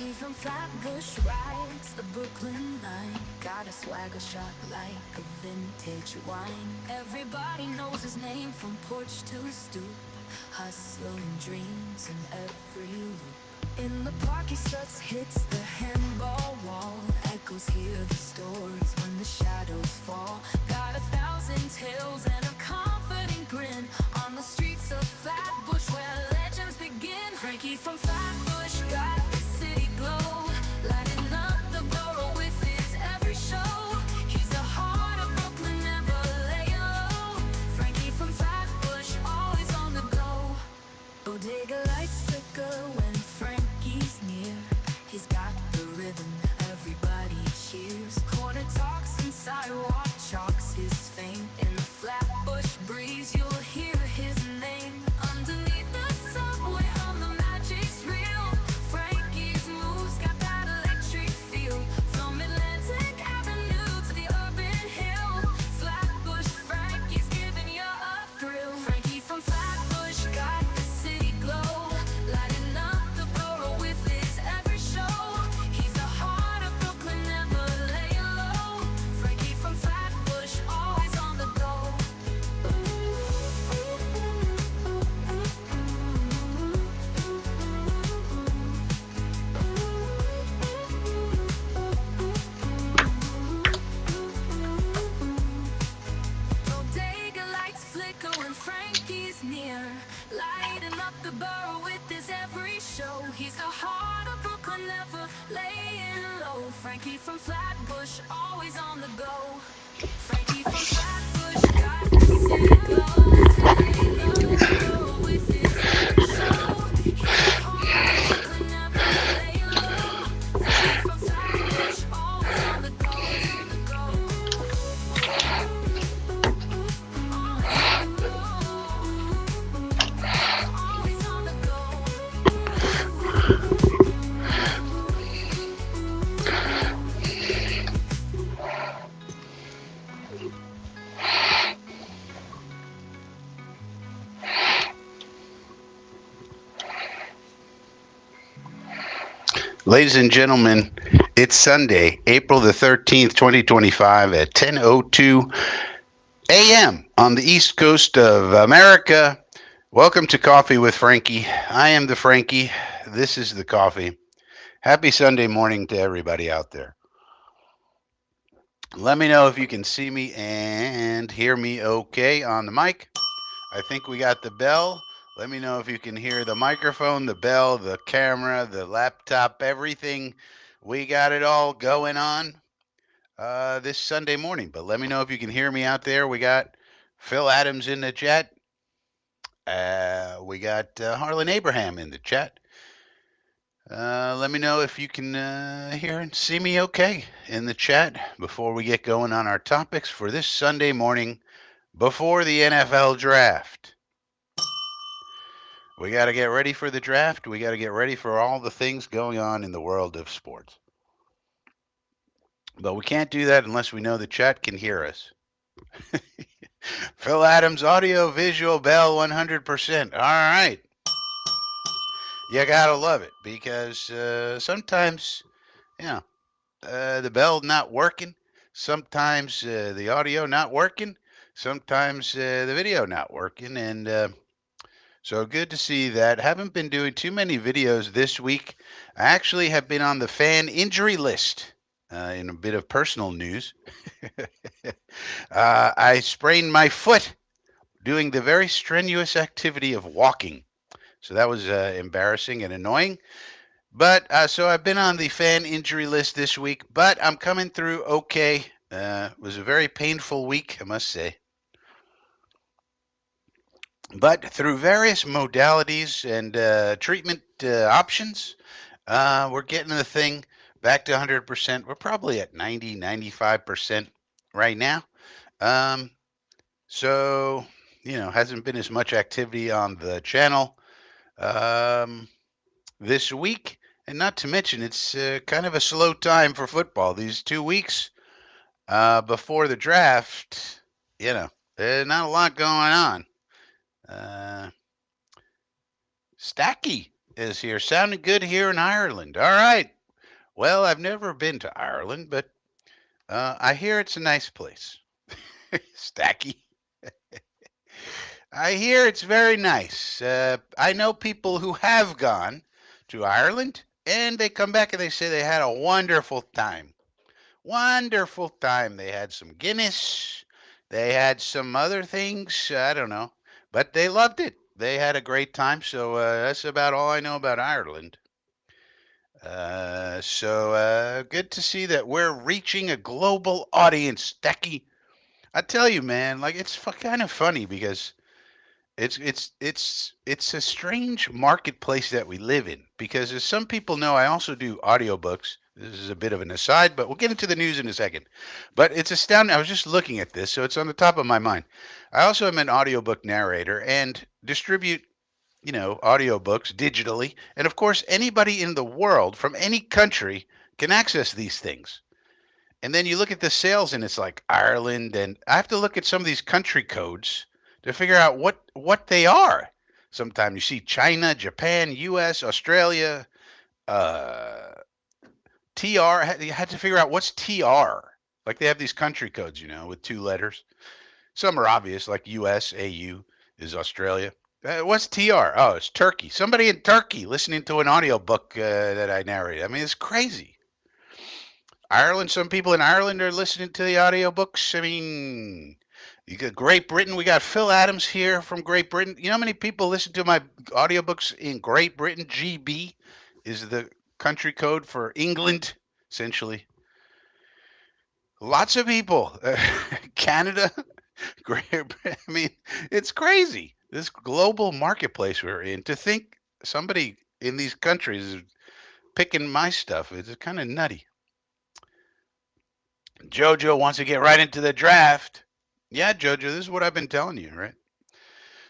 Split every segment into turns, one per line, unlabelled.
Frankie from Flatbush rides the Brooklyn line. Got a swagger shot like a vintage wine. Everybody knows his name from porch to stoop. Hustling dreams in every loop. In the park he struts, hits the handball wall. Echoes hear the stories when the shadows fall. Got 1,000 tales and a confident grin. On the streets of Flatbush where legends begin. Frankie from Flatbush got the city glow, lighting up the borough with his every show. He's the heart of Brooklyn, never lay low. Frankie from Flatbush, always on the go. Bodega lights flicker when Frankie's near. He's got the rhythm, everybody cheers. Corner talks and sidewalk chalks his fame. In the Flatbush breeze you'll hear his name. Underneath the subway hum, the magic's real. Frankie's moves got that electric feel. From Atlantic Avenue to the urban hill, Flatbush Frankie's giving you a thrill. Frankie from Flatbush got the city glow, lighting up the borough with his every show. He's the heart of Brooklyn, never lay low. Frankie from Flatbush, always on the go. Bodega lights flicker when Frankie's near, lighting up the borough with his every show. He's the heart of Brooklyn, never laying low. Frankie from Flatbush, always on the go. Frankie from Flatbush got the city glow, lighting up the borough with his every show. He's the heart of Brooklyn, never lay low. Frankie from Flatbush, always on the go, on the go. Always on the go.
Ladies and gentlemen, it's Sunday, April the 13th, 2025 at 10:02 a.m. on the East Coast of America. Welcome to Coffee with Frankie. I am the Frankie. This is the coffee. Happy Sunday morning to everybody out there. Let me know if you can see me and hear me okay on the mic. I think we got the bell. Let me know if you can hear the microphone, the bell, the camera, the laptop, everything. We got it all going on this Sunday morning. But let me know if you can hear me out there. We got Phil Adams in the chat. We got Harlan Abraham in the chat. Let me know if you can hear and see me okay in the chat before we get going on our topics for this Sunday morning before the NFL draft. We got to get ready for the draft. We got to get ready for all the things going on in the world of sports. But we can't do that unless we know the chat can hear us. Phil Adams, audio, visual, bell, 100%. All right. You got to love it because sometimes, the bell not working. Sometimes the audio not working. Sometimes the video not working. And so good to see that. Haven't been doing too many videos this week. I actually have been on the fan injury list in a bit of personal news. I sprained my foot doing the very strenuous activity of walking. So that was embarrassing and annoying. But so I've been on the fan injury list this week, but I'm coming through okay. It was a very painful week, I must say. But through various modalities and treatment options, we're getting the thing back to 100%. We're probably at 90, 95% right now. So, hasn't been as much activity on the channel this week. And not to mention, it's kind of a slow time for football. These 2 weeks before the draft, there's not a lot going on. Stacky is here. Sounding good here in Ireland. All right. Well, I've never been to Ireland, but I hear it's a nice place. Stacky. I hear it's very nice. I know people who have gone to Ireland, and they come back and they say they had a wonderful time. Wonderful time. They had some Guinness. They had some other things. I don't know. But they loved it. They had a great time. So that's about all I know about Ireland. Good to see that we're reaching a global audience, Decky. I tell you, man, like it's kind of funny because it's a strange marketplace that we live in because as some people know, I also do audiobooks. This is a bit of an aside, but we'll get into the news in a second. But it's astounding. I was just looking at this, so it's on the top of my mind. I also am an audiobook narrator and distribute, audiobooks digitally. And of course, anybody in the world from any country can access these things. And then you look at the sales and it's like Ireland, and I have to look at some of these country codes to figure out what they are. Sometimes you see China, Japan, US, Australia, uh, TR. You had to figure out what's TR. Like they have these country codes, with two letters. Some are obvious, like US, AU is Australia. What's TR? Oh, it's Turkey. Somebody in Turkey listening to an audiobook that I narrated. I mean, it's crazy. Ireland, some people in Ireland are listening to the audiobooks. I mean, you got Great Britain. We got Phil Adams here from Great Britain. You know how many people listen to my audiobooks in Great Britain? GB is the country code for England, essentially. Lots of people. Canada, Great Britain. I mean, it's crazy. This global marketplace we're in. To think somebody in these countries is picking my stuff is kind of nutty. Jojo wants to get right into the draft. Yeah, Jojo, this is what I've been telling you, right?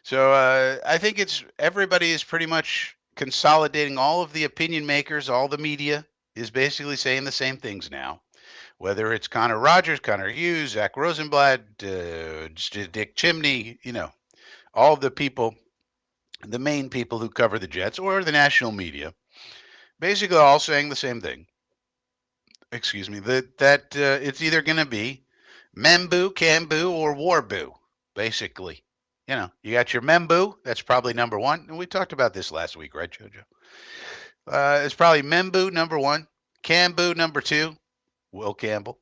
So I think it's everybody is pretty much consolidating all of the opinion makers, all the media is basically saying the same things now. Whether it's Connor Rogers, Connor Hughes, Zach Rosenblatt, Dick Chimney, all of the people, the main people who cover the Jets or the national media, basically all saying the same thing. Excuse me, that it's either going to be Membu, Cambu, or Warboo, basically. You got your Membu, that's probably number one. And we talked about this last week, right, Jojo? It's probably Membu number one, Cambu number two, Will Campbell.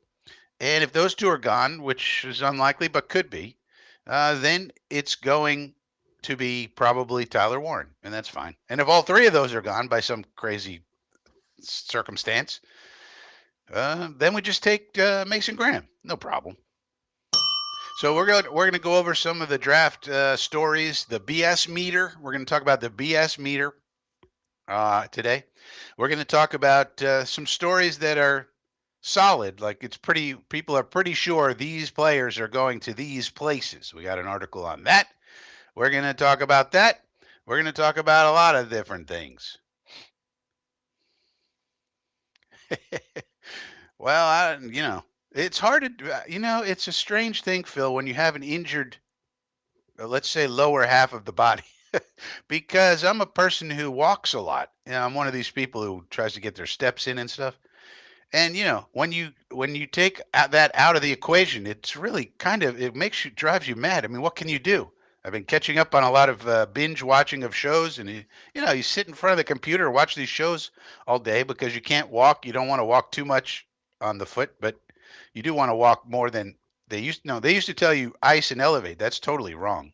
And if those two are gone, which is unlikely but could be, then it's going to be probably Tyler Warren, and that's fine. And if all three of those are gone by some crazy circumstance, then we just take Mason Graham. No problem. So we're going to go over some of the draft stories, the BS meter. We're going to talk about the BS meter today. We're going to talk about some stories that are solid. Like people are pretty sure these players are going to these places. We got an article on that. We're going to talk about that. We're going to talk about a lot of different things. Well, it's hard to, it's a strange thing, Phil, when you have an injured, let's say, lower half of the body. Because I'm a person who walks a lot. I'm one of these people who tries to get their steps in and stuff. And when you take that out of the equation, it's really it drives you mad. I mean, what can you do? I've been catching up on a lot of binge watching of shows, and you sit in front of the computer, watch these shows all day because you can't walk. You don't want to walk too much on the foot, but you do want to walk more than they used. No, they used to tell you ice and elevate. That's totally wrong.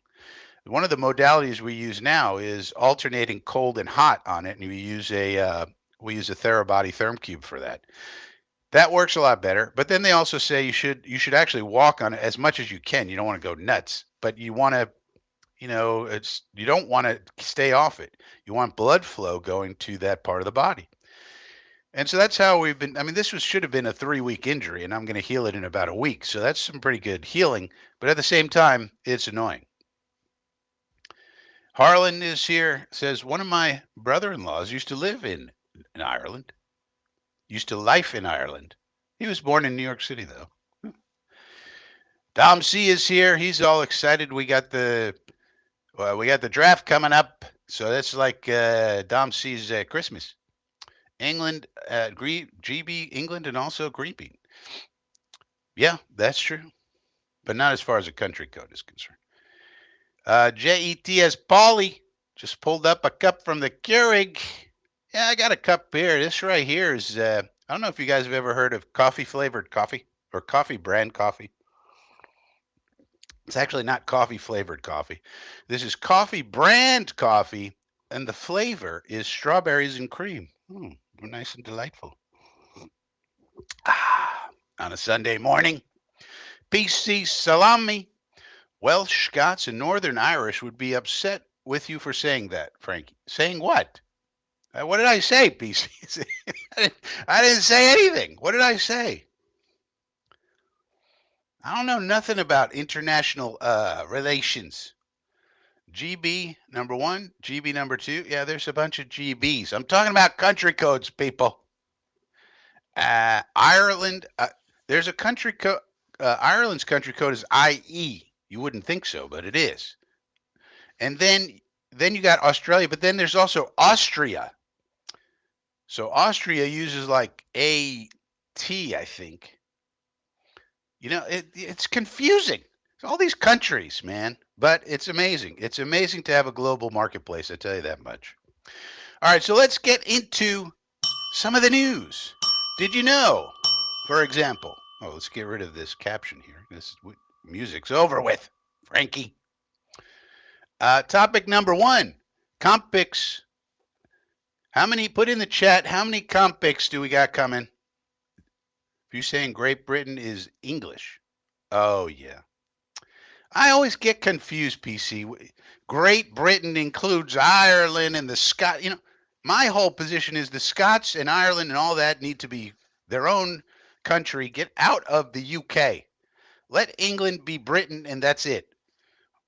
One of the modalities we use now is alternating cold and hot on it, and we use a Therabody Therm Cube for that. That works a lot better. But then they also say you should actually walk on it as much as you can. You don't want to go nuts, but you want to, you don't want to stay off it. You want blood flow going to that part of the body. And so that's how we've been. I mean, should have been a 3-week injury, and I'm going to heal it in about a week. So that's some pretty good healing. But at the same time, it's annoying. Harlan is here. Says one of my brother-in-laws used to live in Ireland. Used to life in Ireland. He was born in New York City, though. Dom C is here. He's all excited. We got the draft coming up, so that's like Dom C's Christmas. England, GB, England, and also Greeping. Yeah, that's true, but not as far as a country code is concerned. JETS Pauly just pulled up a cup from the Keurig. Yeah, I got a cup here. This right here is, I don't know if you guys have ever heard of coffee flavored coffee or coffee brand coffee. It's actually not coffee flavored coffee. This is coffee brand coffee, and the flavor is strawberries and cream. Nice and delightful. Ah, on a Sunday morning, PC salami. Welsh, Scots, and Northern Irish would be upset with you for saying that, Frankie. Saying what? What did I say, PC? I didn't say anything. What did I say? I don't know nothing about international relations. GB number one, GB number two. Yeah, there's a bunch of GBs. I'm talking about country codes, people. Ireland, there's a country code. Ireland's country code is IE. You wouldn't think so, but it is. And then you got Australia, but then there's also Austria. So Austria uses like AT, I think. It's confusing. It's all these countries, man. But it's amazing. It's amazing to have a global marketplace, I tell you that much. All right, so let's get into some of the news. Did you know, for example, let's get rid of this caption here. This music's over with, Frankie. Topic number one, comp picks. Put in the chat, how many comp picks do we got coming? If you're saying Great Britain is English. Oh, yeah. I always get confused, PC. Great Britain includes Ireland and the Scot. My whole position is the Scots and Ireland and all that need to be their own country. Get out of the UK. Let England be Britain, and that's it.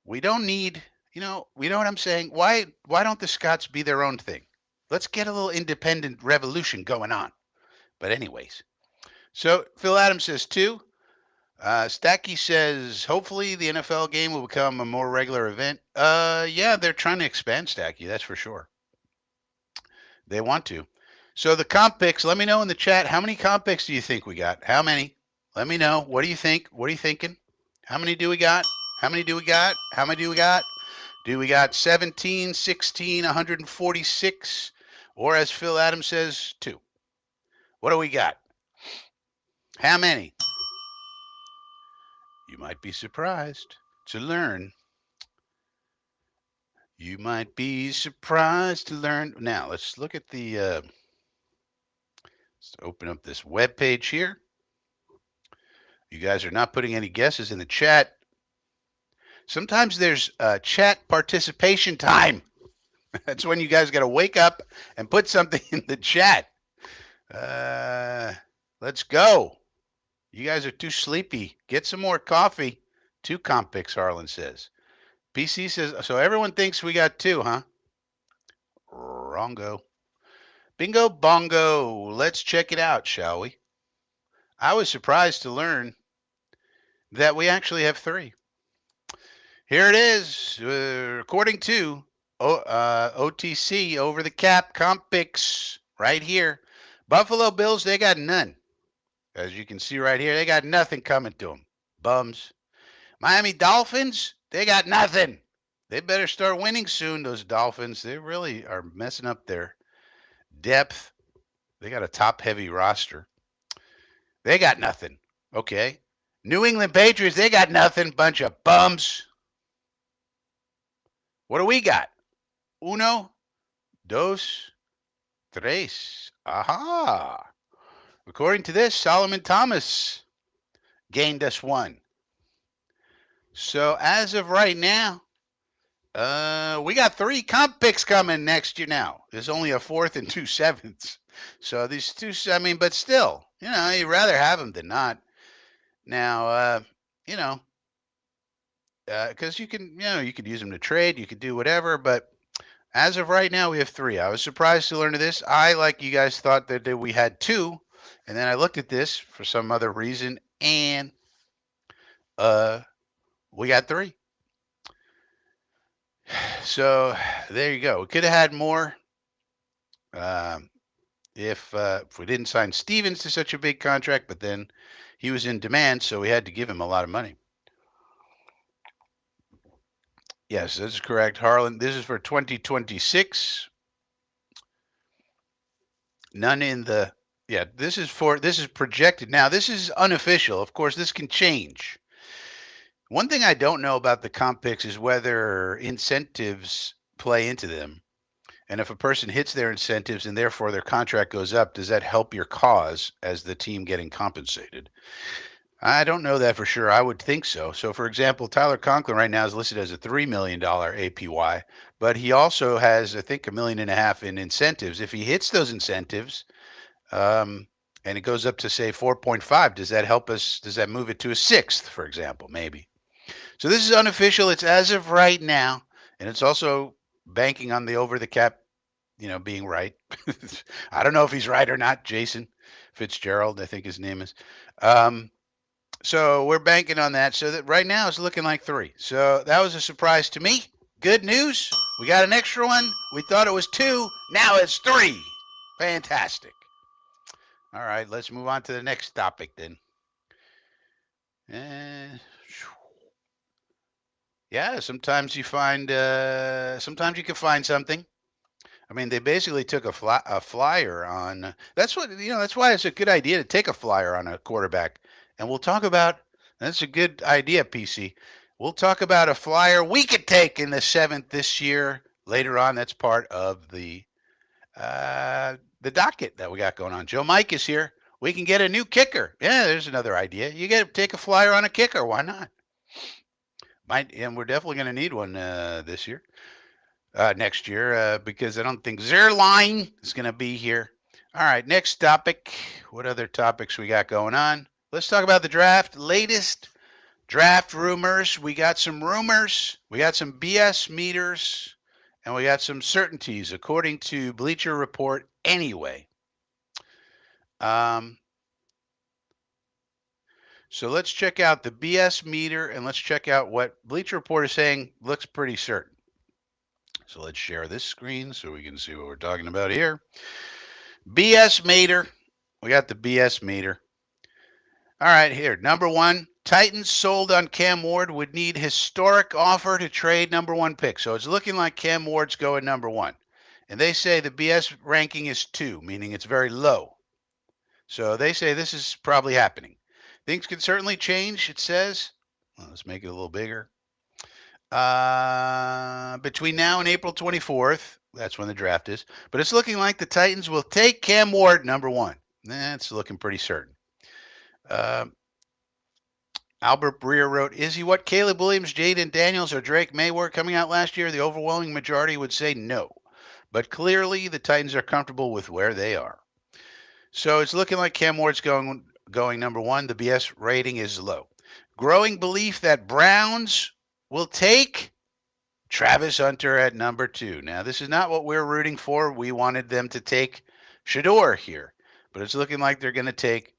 We don't need, we know what I'm saying? Why don't the Scots be their own thing? Let's get a little independent revolution going on. But anyways, so Phil Adams says two. Stacky says hopefully the NFL game will become a more regular event. Yeah, they're trying to expand Stacky, that's for sure. They want to. So the comp picks, let me know in the chat, how many comp picks do you think we got? How many? Let me know. What do you think? What are you thinking? How many do we got? How many do we got? How many do we got? Do we got 17, 16, 146? Or as Phil Adams says, two? What do we got? How many? You might be surprised to learn. You might be surprised to learn. Now, let's look at let's open up this web page here. You guys are not putting any guesses in the chat. Sometimes there's chat participation time. That's when you guys got to wake up and put something in the chat. Let's go. You guys are too sleepy. Get some more coffee. Two comp picks, Harlan says. PC says, so everyone thinks we got two, huh? Wrongo. Bingo bongo. Let's check it out, shall we? I was surprised to learn that we actually have three. Here it is. According to OTC, over the cap comp picks right here. Buffalo Bills, they got none. As you can see right here, they got nothing coming to them. Bums. Miami Dolphins, they got nothing. They better start winning soon, those Dolphins. They really are messing up their depth. They got a top-heavy roster. They got nothing. Okay. New England Patriots, they got nothing. Bunch of bums. What do we got? Uno, dos, tres. Aha. According to this, Solomon Thomas gained us one. So as of right now, we got three comp picks coming next year now. There's only a fourth and 2/7. So these two, I mean, but still, you'd rather have them than not. Now, because you can, you could use them to trade, you could do whatever, but as of right now, we have three. I was surprised to learn of this. I, like you guys, thought that we had two, and then I looked at this for some other reason, and we got three. So there you go. We could have had more. if we didn't sign Stevens to such a big contract, but then he was in demand, so we had to give him a lot of money. Yes, this is correct, Harlan. This is for 2026. None in the yeah. This is projected. Now this is unofficial. Of course, this can change. One thing I don't know about the comp picks is whether incentives play into them. And if a person hits their incentives and therefore their contract goes up, does that help your cause as the team getting compensated? I don't know that for sure. I would think so. So, for example, Tyler Conklin right now is listed as a $3 million APY, but he also has, I think, $1.5 million in incentives. If he hits those incentives, um, and it goes up to say 4.5, does that help us? Does that move it to a sixth, for example? Maybe. So this is unofficial. It's as of right now, and it's also banking on the over the cap, being right. I don't know if he's right or not. Jason Fitzgerald, I think his name is. Um, so we're banking on that. So that right now it's looking like three. So that was a surprise to me. Good news. We got an extra one. We thought it was two. Now it's three. Fantastic. All right, let's move on to the next topic then. Uh, yeah, sometimes you can find something. I mean, they basically took a flyer on. That's what That's why it's a good idea to take a flyer on a quarterback. And we'll talk about. That's a good idea, PC. We'll talk about a flyer we could take in the seventh this year. Later on, that's part of the docket that we got going on. Joe Mike is here. We can get a new kicker. Yeah, there's another idea. You get to take a flyer on a kicker. Why not? And we're definitely going to need one this year. Next year because I don't think Zerline is going to be here. All right, next topic. What other topics we got going on? Let's talk about the draft. Latest draft rumors. We got some rumors. We got some BS meters. And we got some certainties, according to Bleacher Report, anyway. Um, so let's check out the BS meter and let's check out what Bleacher Report is saying looks pretty certain. So let's share this screen so we can see what we're talking about here. BS meter. We got the BS meter. All right, here. Number one, Titans sold on Cam Ward would need historic offer to trade number one pick. So it's looking like Cam Ward's going number one. And they say the BS ranking is 2, meaning it's very low. So they say this is probably happening. Things can certainly change, it says. Well, let's make it a little bigger. Between now and April 24th, that's when the draft is. But it's looking like the Titans will take Cam Ward number one. That's looking pretty certain. Uh, Albert Breer wrote, "Is he what Caleb Williams, Jaden Daniels, or Drake May were coming out last year? The overwhelming majority would say no. But clearly, the Titans are comfortable with where they are." So it's looking like Cam Ward's going number one. The BS rating is low. Growing belief that Browns will take Travis Hunter at number 2. Now, this is not what we're rooting for. We wanted them to take Shador here, but it's looking like they're going to take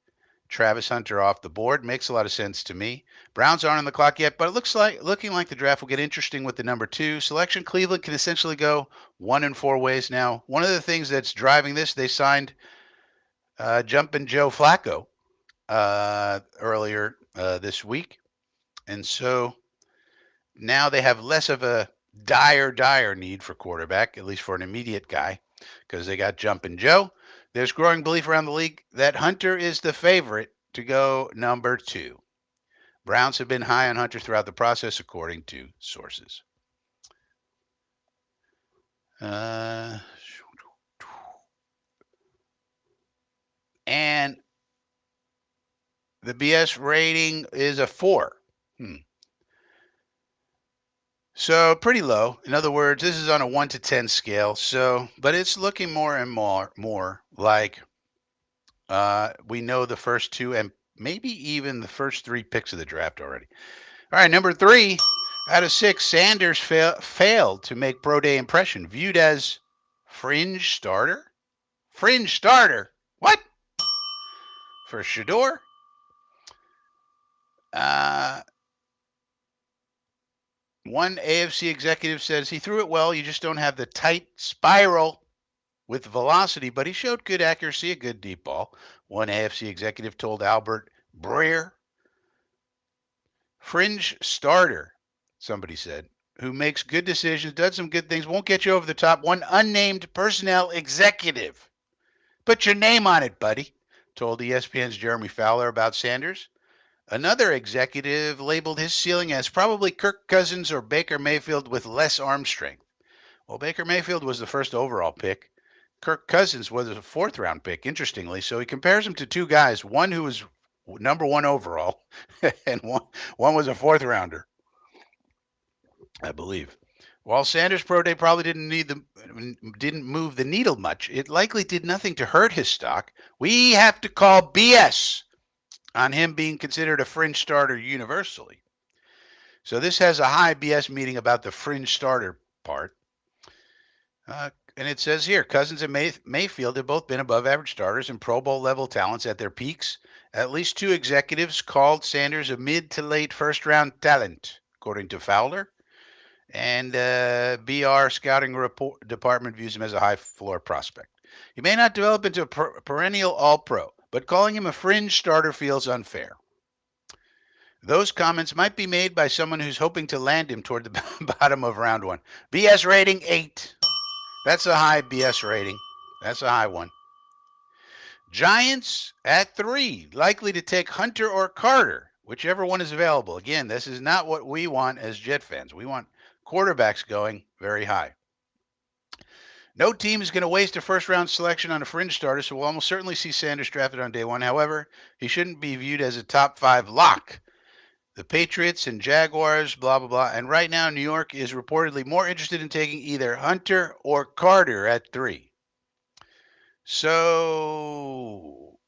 Travis Hunter off the board. Makes a lot of sense to me. Browns aren't on the clock yet, but it looking like the draft will get interesting with the number 2 selection. Cleveland can essentially go 1 in 4 ways now. One of the things that's driving this, they signed Jumpin' Joe Flacco earlier this week, and so now they have less of a dire need for quarterback, at least for an immediate guy, because they got Jumpin' Joe. There's growing belief around the league that Hunter is the favorite to go number 2. Browns have been high on Hunter throughout the process, according to sources. And the BS rating is a 4. So pretty low. In other words, this is on a 1 to 10 scale. So, but it's looking more and more like we know the first 2 and maybe even the first 3 picks of the draft already. All right, number 3 out of 6, Sanders failed to make pro day impression, viewed as fringe starter. Fringe starter. What? For Shador? One AFC executive says he threw it well. You just don't have the tight spiral with velocity, but he showed good accuracy, a good deep ball. One AFC executive told Albert Breer, fringe starter, somebody said, who makes good decisions, does some good things, won't get you over the top. One unnamed personnel executive. Put your name on it, buddy, told ESPN's Jeremy Fowler about Sanders. Another executive labeled his ceiling as probably Kirk Cousins or Baker Mayfield with less arm strength. Well, Baker Mayfield was the first overall pick. Kirk Cousins was a fourth round pick, interestingly. So he compares him to two guys, one who was number one overall, and one was a fourth rounder, I believe. While Sanders' pro day probably didn't move the needle much, it likely did nothing to hurt his stock. We have to call BS on him being considered a fringe starter universally. So this has a high BS meeting about the fringe starter part. And it says here, Cousins and Mayfield have both been above average starters and Pro Bowl level talents at their peaks. At least two executives called Sanders a mid to late first round talent, according to Fowler. And BR scouting department views him as a high floor prospect. He may not develop into a perennial all pro, but calling him a fringe starter feels unfair. Those comments might be made by someone who's hoping to land him toward the bottom of round one. BS rating 8. That's a high BS rating. That's a high one. Giants at 3, likely to take Hunter or Carter, whichever one is available. Again, this is not what we want as Jet fans. We want quarterbacks going very high. No team is going to waste a first-round selection on a fringe starter, so we'll almost certainly see Sanders drafted on day one. However, he shouldn't be viewed as a top 5 lock. The Patriots and Jaguars, blah, blah, blah. And right now, New York is reportedly more interested in taking either Hunter or Carter at 3. So,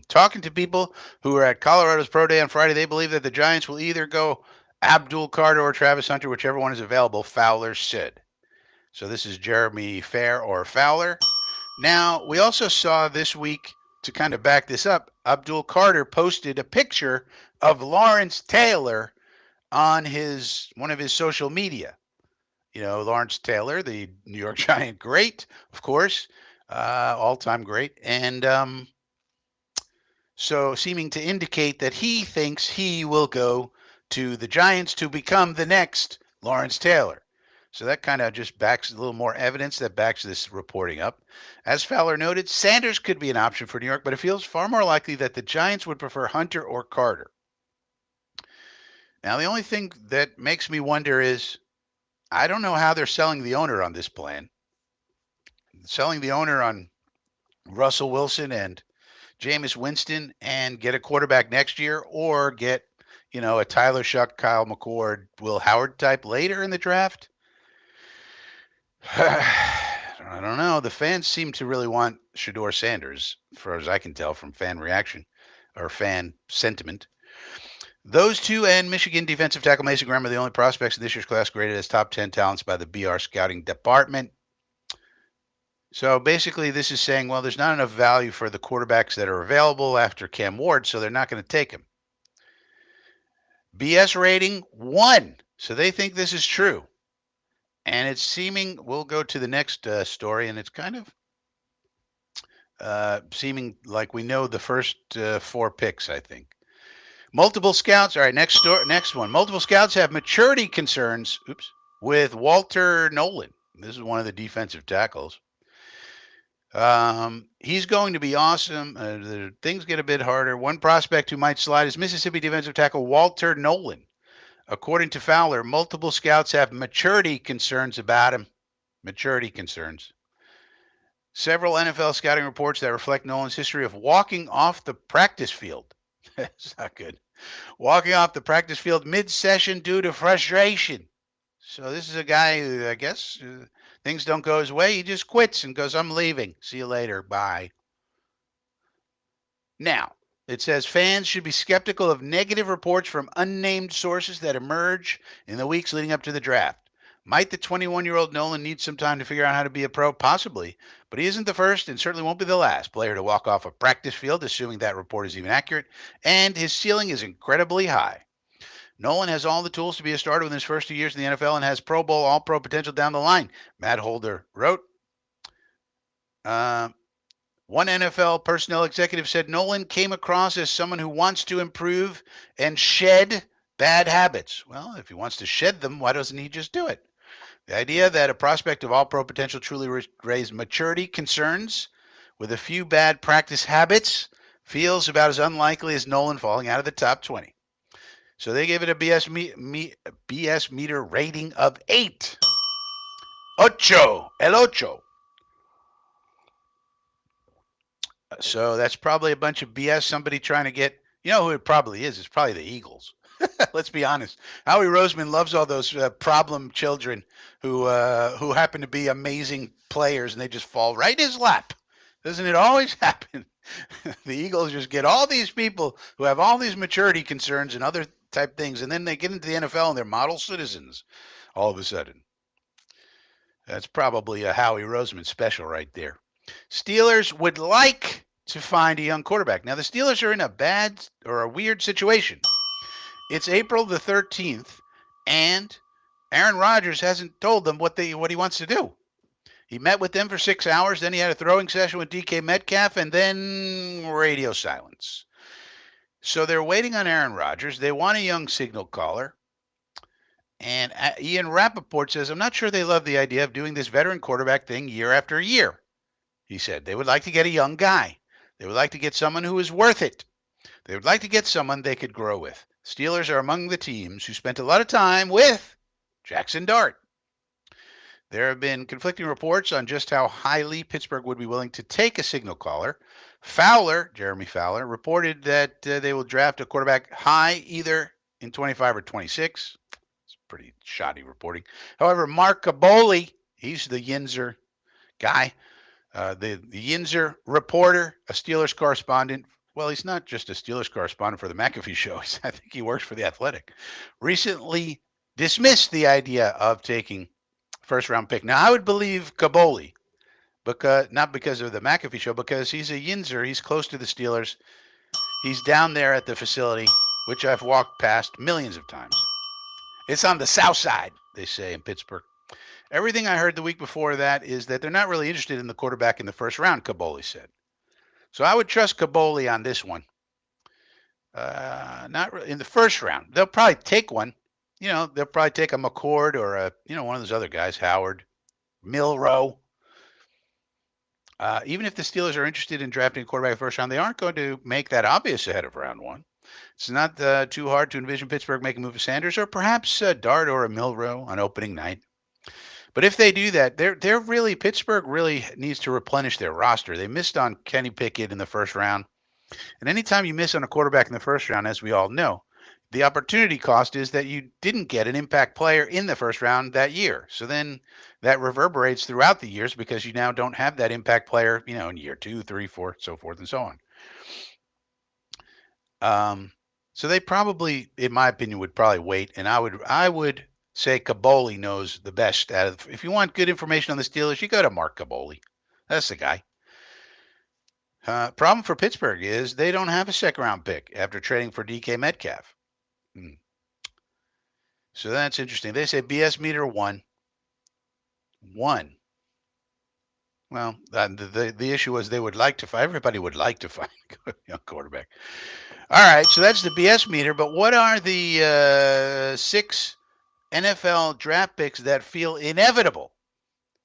Talking to people who were at Colorado's Pro Day on Friday, they believe that the Giants will either go Abdul Carter or Travis Hunter, whichever one is available, Fowler said. So this is Jeremy Fair or Fowler. Now, we also saw this week, to kind of back this up, Abdul Carter posted a picture of Lawrence Taylor on one of his social media. You know, Lawrence Taylor, the New York Giant great, of course, all-time great. And so seeming to indicate that he thinks he will go to the Giants to become the next Lawrence Taylor. So that kind of just backs a little more evidence that backs this reporting up. As Fowler noted, Sanders could be an option for New York, but it feels far more likely that the Giants would prefer Hunter or Carter. Now, the only thing that makes me wonder is I don't know how they're selling the owner on this plan. Selling the owner on Russell Wilson and Jameis Winston and get a quarterback next year, or get, a Tyler Shuck, Kyle McCord, Will Howard type later in the draft. I don't know. The fans seem to really want Shedeur Sanders, as far as I can tell from fan reaction or fan sentiment. Those two and Michigan defensive tackle Mason Graham are the only prospects in this year's class graded as top 10 talents by the BR scouting department. So basically, this is saying, well, there's not enough value for the quarterbacks that are available after Cam Ward, so they're not going to take him. BS rating 1. So they think this is true. And it's seeming, we'll go to the next story, and it's kind of seeming like we know the first 4 picks, I think. Multiple scouts. All right, next one. Multiple scouts have maturity concerns. With Walter Nolan. This is one of the defensive tackles. He's going to be awesome. Things get a bit harder. One prospect who might slide is Mississippi defensive tackle Walter Nolan. According to Fowler, multiple scouts have maturity concerns about him. Maturity concerns. Several NFL scouting reports that reflect Nolan's history of walking off the practice field. That's not good. Walking off the practice field mid-session due to frustration. So this is a guy who, I guess, things don't go his way. He just quits and goes, I'm leaving. See you later. Bye. Now, it says fans should be skeptical of negative reports from unnamed sources that emerge in the weeks leading up to the draft. Might the 21-year-old Nolan need some time to figure out how to be a pro? Possibly, but he isn't the first and certainly won't be the last player to walk off a practice field, assuming that report is even accurate, and his ceiling is incredibly high. Nolan has all the tools to be a starter within his first 2 years in the NFL and has Pro Bowl, All Pro potential down the line. Matt Holder wrote. Uh, One NFL personnel executive said Nolan came across as someone who wants to improve and shed bad habits. Well, if he wants to shed them, why doesn't he just do it? The idea that a prospect of all pro potential truly raised maturity concerns with a few bad practice habits feels about as unlikely as Nolan falling out of the top 20. So they gave it a BS meter rating of 8. Ocho. El ocho. So that's probably a bunch of BS. Somebody trying to get, you know who it probably is? It's probably the Eagles. Let's be honest. Howie Roseman loves all those problem children who happen to be amazing players and they just fall right in his lap. Doesn't it always happen? The Eagles just get all these people who have all these maturity concerns and other type things, and then they get into the NFL and they're model citizens all of a sudden. That's probably a Howie Roseman special right there. Steelers would like to find a young quarterback. Now, the Steelers are in a bad or a weird situation. It's April the 13th, and Aaron Rodgers hasn't told them what he wants to do. He met with them for 6 hours, then he had a throwing session with DK Metcalf, and then radio silence. So they're waiting on Aaron Rodgers. They want a young signal caller. And Ian Rappaport says, I'm not sure they love the idea of doing this veteran quarterback thing year after year. He said they would like to get a young guy. They would like to get someone who is worth it. They would like to get someone they could grow with. Steelers are among the teams who spent a lot of time with Jackson Dart. There have been conflicting reports on just how highly Pittsburgh would be willing to take a signal caller. Jeremy Fowler, reported that they will draft a quarterback high either in 25 or 26. It's pretty shoddy reporting. However, Mark Caboli, he's the Yinzer guy, the Yinzer reporter, a Steelers correspondent. Well, he's not just a Steelers correspondent for the McAfee show. I think he works for The Athletic. Recently dismissed the idea of taking first round pick. Now, I would believe Caboli, not because of the McAfee show, because he's a Yinzer. He's close to the Steelers. He's down there at the facility, which I've walked past millions of times. It's on the south side, they say in Pittsburgh. Everything I heard the week before that is that they're not really interested in the quarterback in the first round, Caboli said. So I would trust Caboli on this one. Not really, in the first round. They'll probably take one. They'll probably take a McCord or one of those other guys, Howard, Milrow. Even if the Steelers are interested in drafting a quarterback first round, they aren't going to make that obvious ahead of round one. It's not too hard to envision Pittsburgh making a move for Sanders or perhaps Dart or a Milrow on opening night. But if they do that, Pittsburgh really needs to replenish their roster. They missed on Kenny Pickett in the first round. And anytime you miss on a quarterback in the first round, as we all know, the opportunity cost is that you didn't get an impact player in the first round that year. So then that reverberates throughout the years because you now don't have that impact player, in year 2, 3, 4, so forth and so on. So they probably, in my opinion, would probably wait. And I would say Caboli knows the best out of. If you want good information on the Steelers, you go to Mark Caboli. That's the guy. Problem for Pittsburgh is they don't have a second round pick after trading for DK Metcalf. So that's interesting. They say BS meter 1. 1. Well, the issue was they would like to find. Everybody would like to find a young quarterback. All right, so that's the BS meter. But what are the 6 NFL draft picks that feel inevitable?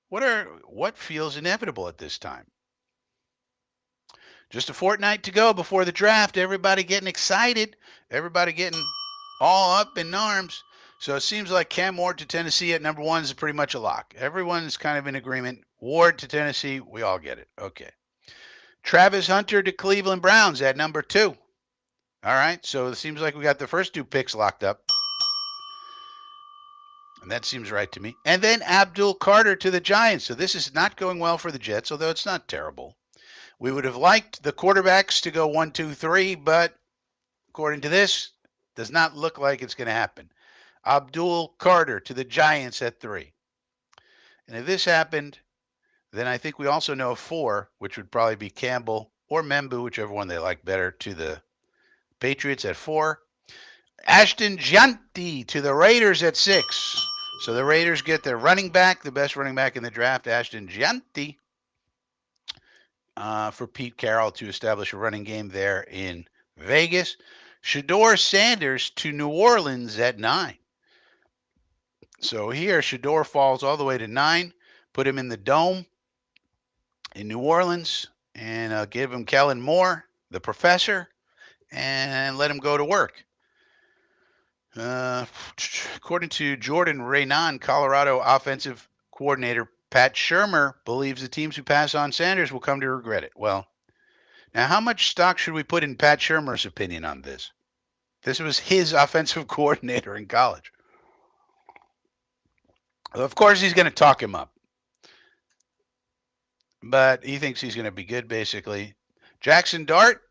What feels inevitable at this time? Just a fortnight to go before the draft. Everybody getting excited. Everybody getting all up in arms. So it seems like Cam Ward to Tennessee at number 1 is pretty much a lock. Everyone's kind of in agreement. Ward to Tennessee, we all get it. Okay. Travis Hunter to Cleveland Browns at number 2. All right, so it seems like we got the first 2 picks locked up. And that seems right to me. And then Abdul Carter to the Giants. So this is not going well for the Jets, although it's not terrible. We would have liked the quarterbacks to go 1, 2, 3, but according to this, does not look like it's going to happen. Abdul Carter to the Giants at 3. And if this happened, then I think we also know 4, which would probably be Campbell or Membu, whichever one they like better, to the Patriots at 4. Ashton Gianti to the Raiders at 6. So the Raiders get their running back, the best running back in the draft, Ashton Gianti, for Pete Carroll to establish a running game there in Vegas. Shador Sanders to New Orleans at 9. So here, Shador falls all the way to 9. Put him in the dome in New Orleans and give him Kellen Moore, the professor, and let him go to work. According to Jordan Reynon, Colorado offensive coordinator Pat Shurmur believes the teams who pass on Sanders will come to regret it. Well, now how much stock should we put in Pat Shurmur's opinion on this? This was his offensive coordinator in college. Of course, he's going to talk him up, but he thinks he's going to be good, basically. Jackson Dart,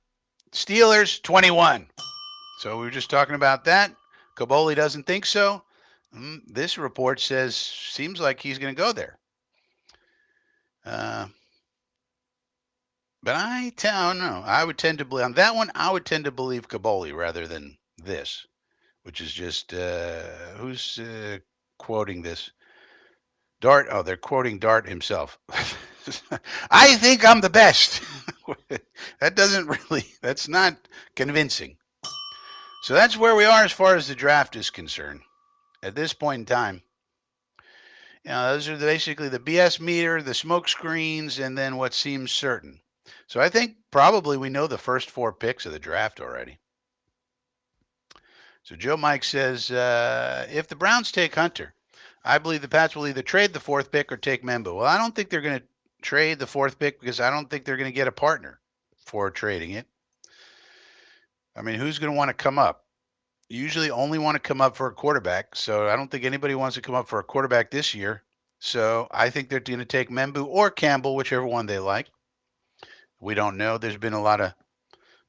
Steelers, 21. So we were just talking about that. Caboli doesn't think so. This report says seems like he's going to go there. But I don't know. I would tend to believe on that one. I would tend to believe Caboli rather than this, which is just who's quoting this? Dart. Oh, they're quoting Dart himself. I think I'm the best. That doesn't really. That's not convincing. So that's where we are as far as the draft is concerned. At this point in time, those are basically the BS meter, the smoke screens, and then what seems certain. So I think probably we know the first 4 picks of the draft already. So Joe Mike says, if the Browns take Hunter, I believe the Pats will either trade the 4th pick or take Membo. Well, I don't think they're going to trade the 4th pick because I don't think they're going to get a partner for trading it. I mean, who's going to want to come up? You usually only want to come up for a quarterback, so I don't think anybody wants to come up for a quarterback this year. So I think they're going to take Membu or Campbell, whichever one they like. We don't know. There's been a lot of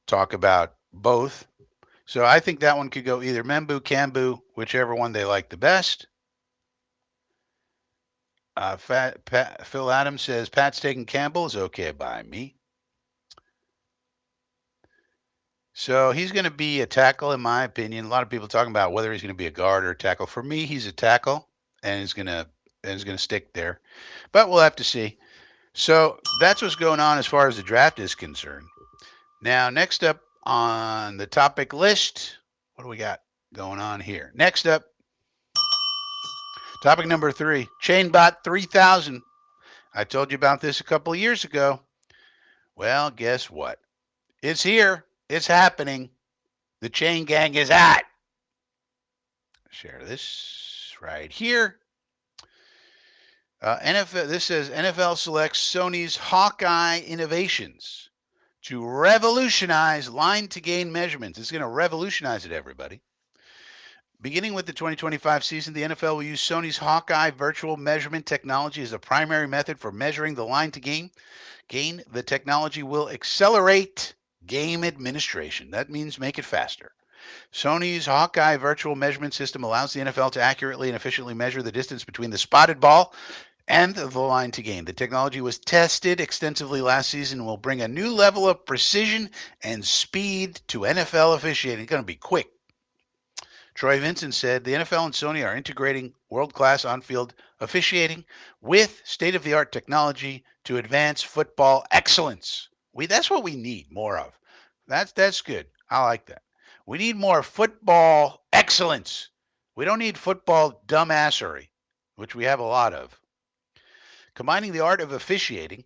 talk about both. So I think that one could go either Membu, Cambu, whichever one they like the best. Phil Adams says Pat's taking Campbell is okay by me. So he's going to be a tackle, in my opinion. A lot of people talking about whether he's going to be a guard or a tackle. For me, he's a tackle, and he's going to stick there. But we'll have to see. So that's what's going on as far as the draft is concerned. Now, next up on the topic list, what do we got going on here? Next up, topic number 3, Chainbot 3000. I told you about this a couple of years ago. Well, guess what? It's here. It's happening. The chain gang is at. Share this right here. NFL. This says NFL selects Sony's Hawkeye innovations to revolutionize line-to-gain measurements. It's going to revolutionize it, everybody. Beginning with the 2025 season, the NFL will use Sony's Hawkeye virtual measurement technology as a primary method for measuring the line-to-gain. The technology will accelerate game administration. That means make it faster. Sony's Hawkeye virtual measurement system allows the NFL to accurately and efficiently measure the distance between the spotted ball and the line to gain. The technology was tested extensively last season and will bring a new level of precision and speed to NFL officiating. It's going to be quick. Troy Vincent said the NFL and Sony are integrating world-class on-field officiating with state-of-the-art technology to advance football excellence. That's what we need more of. That's good. I like that. We need more football excellence. We don't need football dumbassery, which we have a lot of. Combining the art of officiating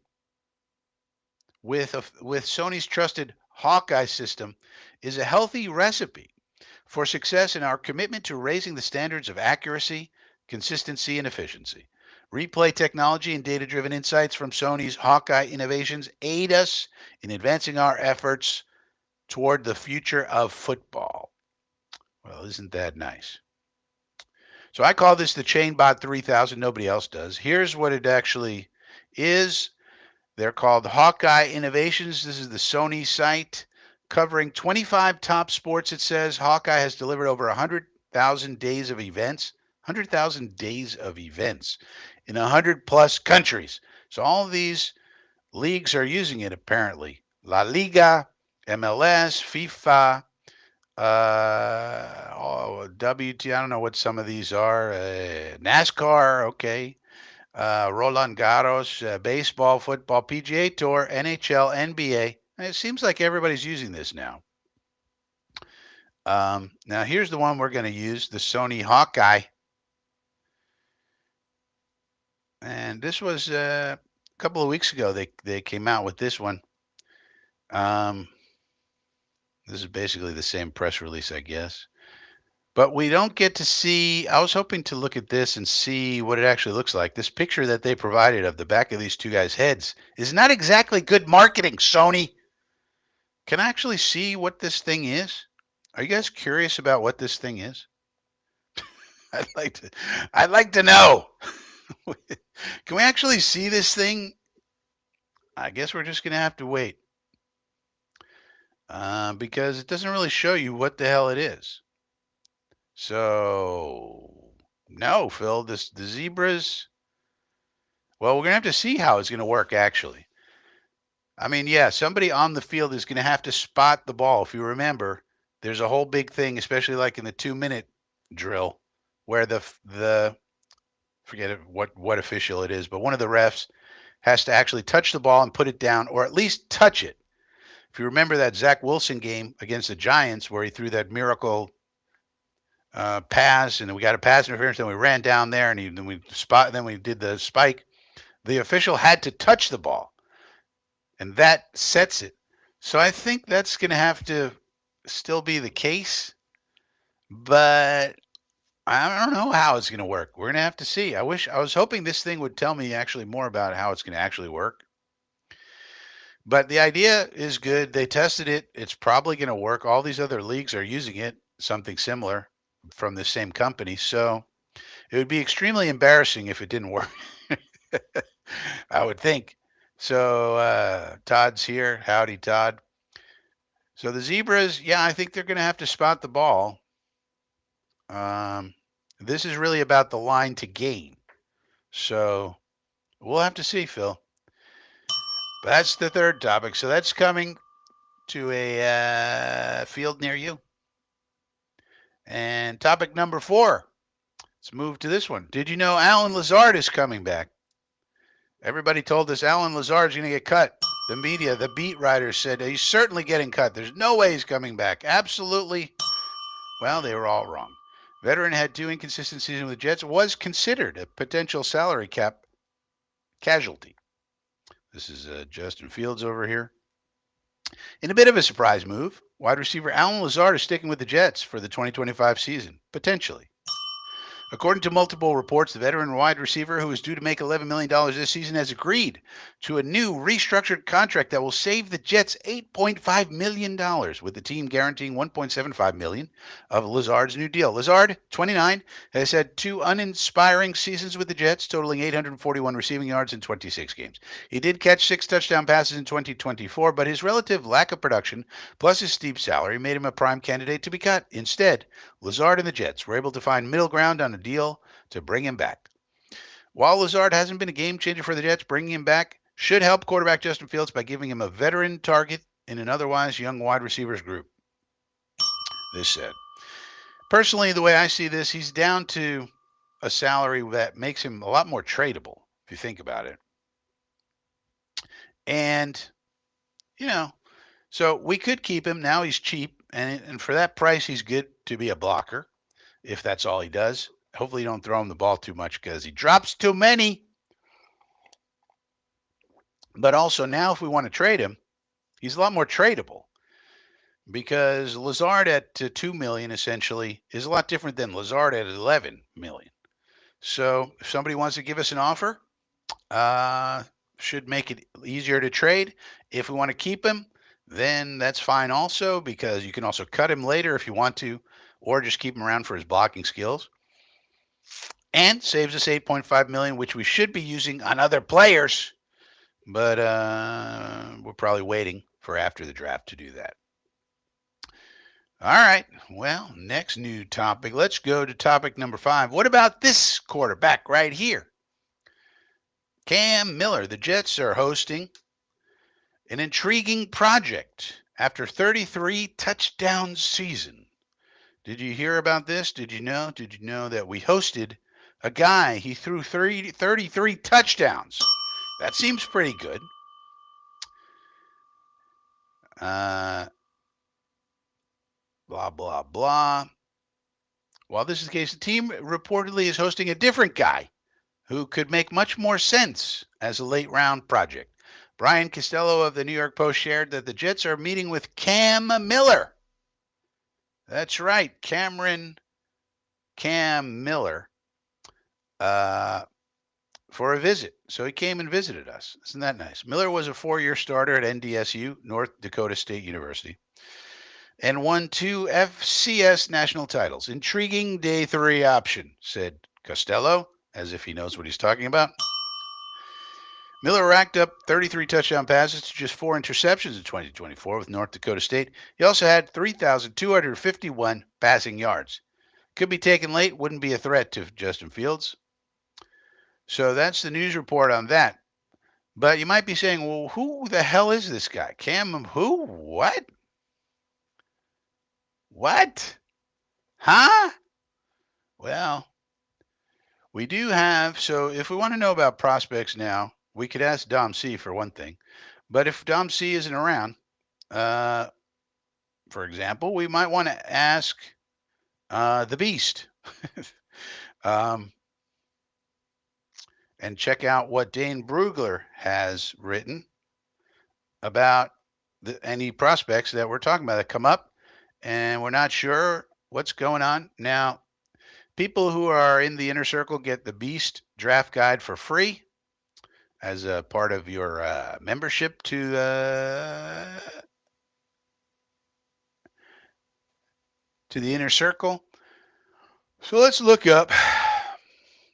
with Sony's trusted Hawkeye system is a healthy recipe for success in our commitment to raising the standards of accuracy, consistency, and efficiency. Replay technology and data-driven insights from Sony's Hawkeye innovations aid us in advancing our efforts toward the future of football. Well, isn't that nice? So I call this the Chainbot 3000. Nobody else does. Here's what it actually is. They're called Hawkeye Innovations. This is the Sony site covering 25 top sports. It says Hawkeye has delivered over 100,000 days of events. 100,000 days of events in 100 plus countries. So all of these leagues are using it apparently. La Liga, MLS, FIFA, WT, I don't know what some of these are. NASCAR, okay. Roland Garros, baseball, football, PGA Tour, NHL, NBA. It seems like everybody's using this now. Now, here's the one we're going to use, the Sony Hawkeye. And this was a couple of weeks ago. They came out with this one. Um, this is basically the same press release, I guess. But we don't get to see. I was hoping to look at this and see what it actually looks like. This picture that they provided of the back of these two guys' heads is not exactly good marketing, Sony. Can I actually see what this thing is? Are you guys curious about what this thing is? I'd like to know. Can we actually see this thing? I guess we're just gonna have to wait because it doesn't really show you what the hell it is. So no, Phil, the zebras. Well, we're gonna have to see how it's gonna work actually. I mean, yeah, somebody on the field is gonna have to spot the ball. If you remember, there's a whole big thing, especially like in the 2-minute drill, where the forget it, what official it is, but one of the refs has to actually touch the ball and put it down, or at least touch it. If you remember that Zach Wilson game against the Giants, where he threw that miracle pass, and then we got a pass interference, then we ran down there, and then we did the spike. The official had to touch the ball, and that sets it. So I think that's going to have to still be the case, but I don't know how it's going to work. We're going to have to see. I was hoping this thing would tell me actually more about how it's going to actually work. But the idea is good. They tested it. It's probably going to work. All these other leagues are using it, something similar from the same company. So it would be extremely embarrassing if it didn't work. I would think. So Todd's here. Howdy, Todd. So the zebras, yeah, I think they're going to have to spot the ball. This is really about the line to gain. So we'll have to see, Phil. But that's the third topic. So that's coming to a field near you. And topic number 4. Let's move to this one. Did you know Alan Lazard is coming back? Everybody told us Alan Lazard's going to get cut. The media, the beat writers said he's certainly getting cut. There's no way he's coming back. Absolutely. Well, they were all wrong. Veteran had 2 inconsistent seasons with the Jets, was considered a potential salary cap casualty. This is Justin Fields over here. In a bit of a surprise move, wide receiver Alan Lazard is sticking with the Jets for the 2025 season, potentially. According to multiple reports, the veteran wide receiver, who is due to make $11 million this season, has agreed to a new restructured contract that will save the Jets $8.5 million, with the team guaranteeing $1.75 million of Lazard's new deal. Lazard, 29, has had 2 uninspiring seasons with the Jets, totaling 841 receiving yards in 26 games. He did catch 6 touchdown passes in 2024, but his relative lack of production, plus his steep salary, made him a prime candidate to be cut. Instead, Lazard and the Jets were able to find middle ground on a deal to bring him back. While Lazard hasn't been a game changer for the Jets, bringing him back should help quarterback Justin Fields by giving him a veteran target in an otherwise young wide receivers group. This said. Personally, the way I see this, he's down to a salary that makes him a lot more tradable, if you think about it. And, so we could keep him. Now he's cheap, and for that price, he's good to be a blocker, if that's all he does. Hopefully you don't throw him the ball too much because he drops too many. But also now if we want to trade him, he's a lot more tradable because Lazard at $2 million essentially is a lot different than Lazard at $11 million. So if somebody wants to give us an offer, should make it easier to trade. If we want to keep him, then that's fine also because you can also cut him later if you want to, or just keep him around for his blocking skills. And saves us $8.5 million, which we should be using on other players, but we're probably waiting for after the draft to do that. All right, well, next new topic. Let's go to topic number 5. What about this quarterback right here? Cam Miller. The Jets are hosting an intriguing project after 33 touchdown season. Did you hear about this? Did you know? Did you know that we hosted a guy? He threw 33 touchdowns. That seems pretty good. Uh, blah, blah, blah. While this is the case, the team reportedly is hosting a different guy who could make much more sense as a late round project. Brian Costello of the New York Post shared that the Jets are meeting with Cam Miller. That's right, Cam Miller, uh, for a visit. So he came and visited us. Isn't that nice? Miller was a 4-year starter at NDSU, North Dakota State University, and won 2 FCS national titles. Intriguing day 3 option, said Costello, as if he knows what he's talking about. Miller racked up 33 touchdown passes to just 4 interceptions in 2024 with North Dakota State. He also had 3,251 passing yards. Could be taken late, wouldn't be a threat to Justin Fields. So that's the news report on that. But you might be saying, well, who the hell is this guy? Cam who? What? What? Huh? Well, we do have, so if we want to know about prospects now, we could ask Dom C for one thing. But if Dom C isn't around, uh, for example, we might want to ask the Beast um, and check out what Dane Brugler has written about any prospects that we're talking about that come up, and we're not sure what's going on. Now, people who are in the inner circle get the Beast draft guide for free as a part of your membership to the inner circle. So let's look up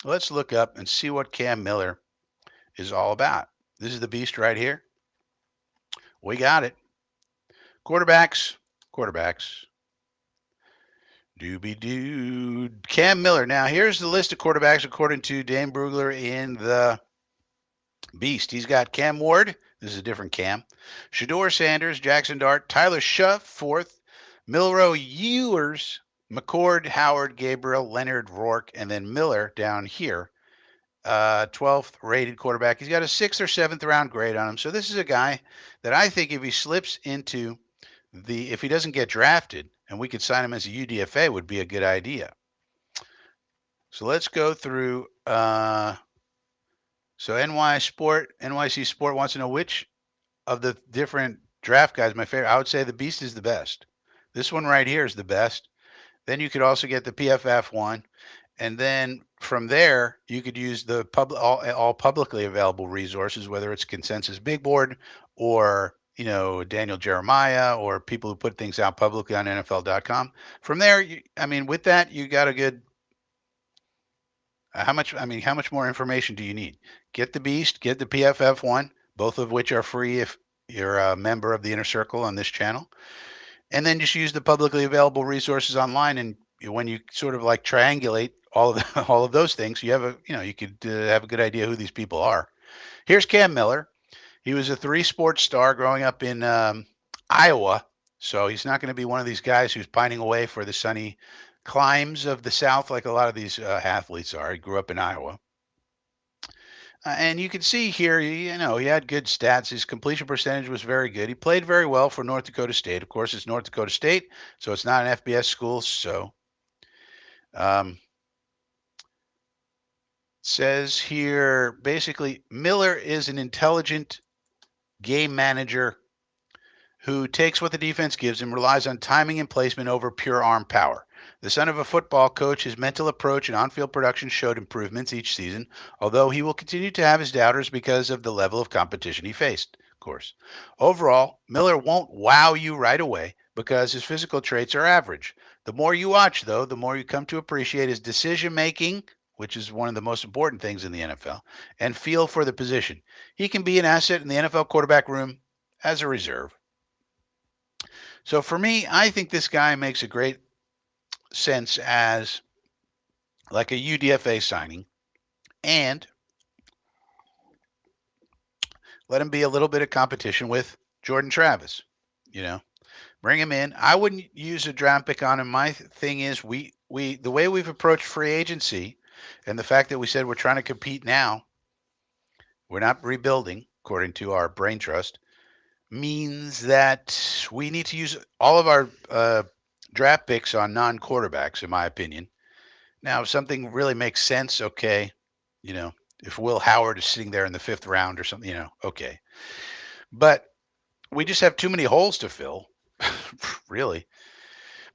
and see what Cam Miller is all about. This is the Beast right here. We got it. Quarterbacks, quarterbacks. Doobie doo. Cam Miller. Now, here's the list of quarterbacks according to Dane Brugler in the Beast. He's got Cam Ward. This is a different Cam. Shador Sanders, Jackson Dart, Tyler Shuff, fourth. Milroe Ewers, McCord, Howard, Gabriel, Leonard, Rourke, and then Miller down here. 12th rated quarterback. He's got a 6th or 7th round grade on him. So this is a guy that I think if he slips into if he doesn't get drafted and we could sign him as a UDFA would be a good idea. So let's go through. So NYC Sport wants to know which of the different draft guys my favorite. I would say the Beast is the best. This one right here is the best. Then you could also get the PFF one. And then from there, you could use the all publicly available resources, whether it's Consensus Big Board or Daniel Jeremiah or people who put things out publicly on NFL.com. From there, with that, you got a good. How much more information do you need? Get the Beast, get the PFF one, both of which are free if you're a member of the Inner Circle on this channel, and then just use the publicly available resources online. And when you sort of like triangulate all of those things, you have you could have a good idea who these people are. Here's Cam Miller. He was a 3-sport star growing up in Iowa, so he's not going to be one of these guys who's pining away for the sunny climes of the South like a lot of these athletes are. He grew up in Iowa. And you can see here, he had good stats. His completion percentage was very good. He played very well for North Dakota State. Of course, it's North Dakota State, so it's not an FBS school. So says here, basically, Miller is an intelligent game manager who takes what the defense gives him, relies on timing and placement over pure arm power. The son of a football coach, his mental approach and on-field production showed improvements each season, although he will continue to have his doubters because of the level of competition he faced, of course. Overall, Miller won't wow you right away because his physical traits are average. The more you watch, though, the more you come to appreciate his decision-making, which is one of the most important things in the NFL, and feel for the position. He can be an asset in the NFL quarterback room as a reserve. So for me, I think this guy makes a great sense as like a UDFA signing, and let him be a little bit of competition with Jordan Travis. Bring him in. I wouldn't use a draft pick on him. My thing is we the way we've approached free agency and the fact that we said we're trying to compete now, we're not rebuilding according to our brain trust, means that we need to use all of our draft picks on non-quarterbacks, in my opinion. Now, if something really makes sense, okay, you know, if Will Howard is sitting there in the fifth round or something, okay. But we just have too many holes to fill, really.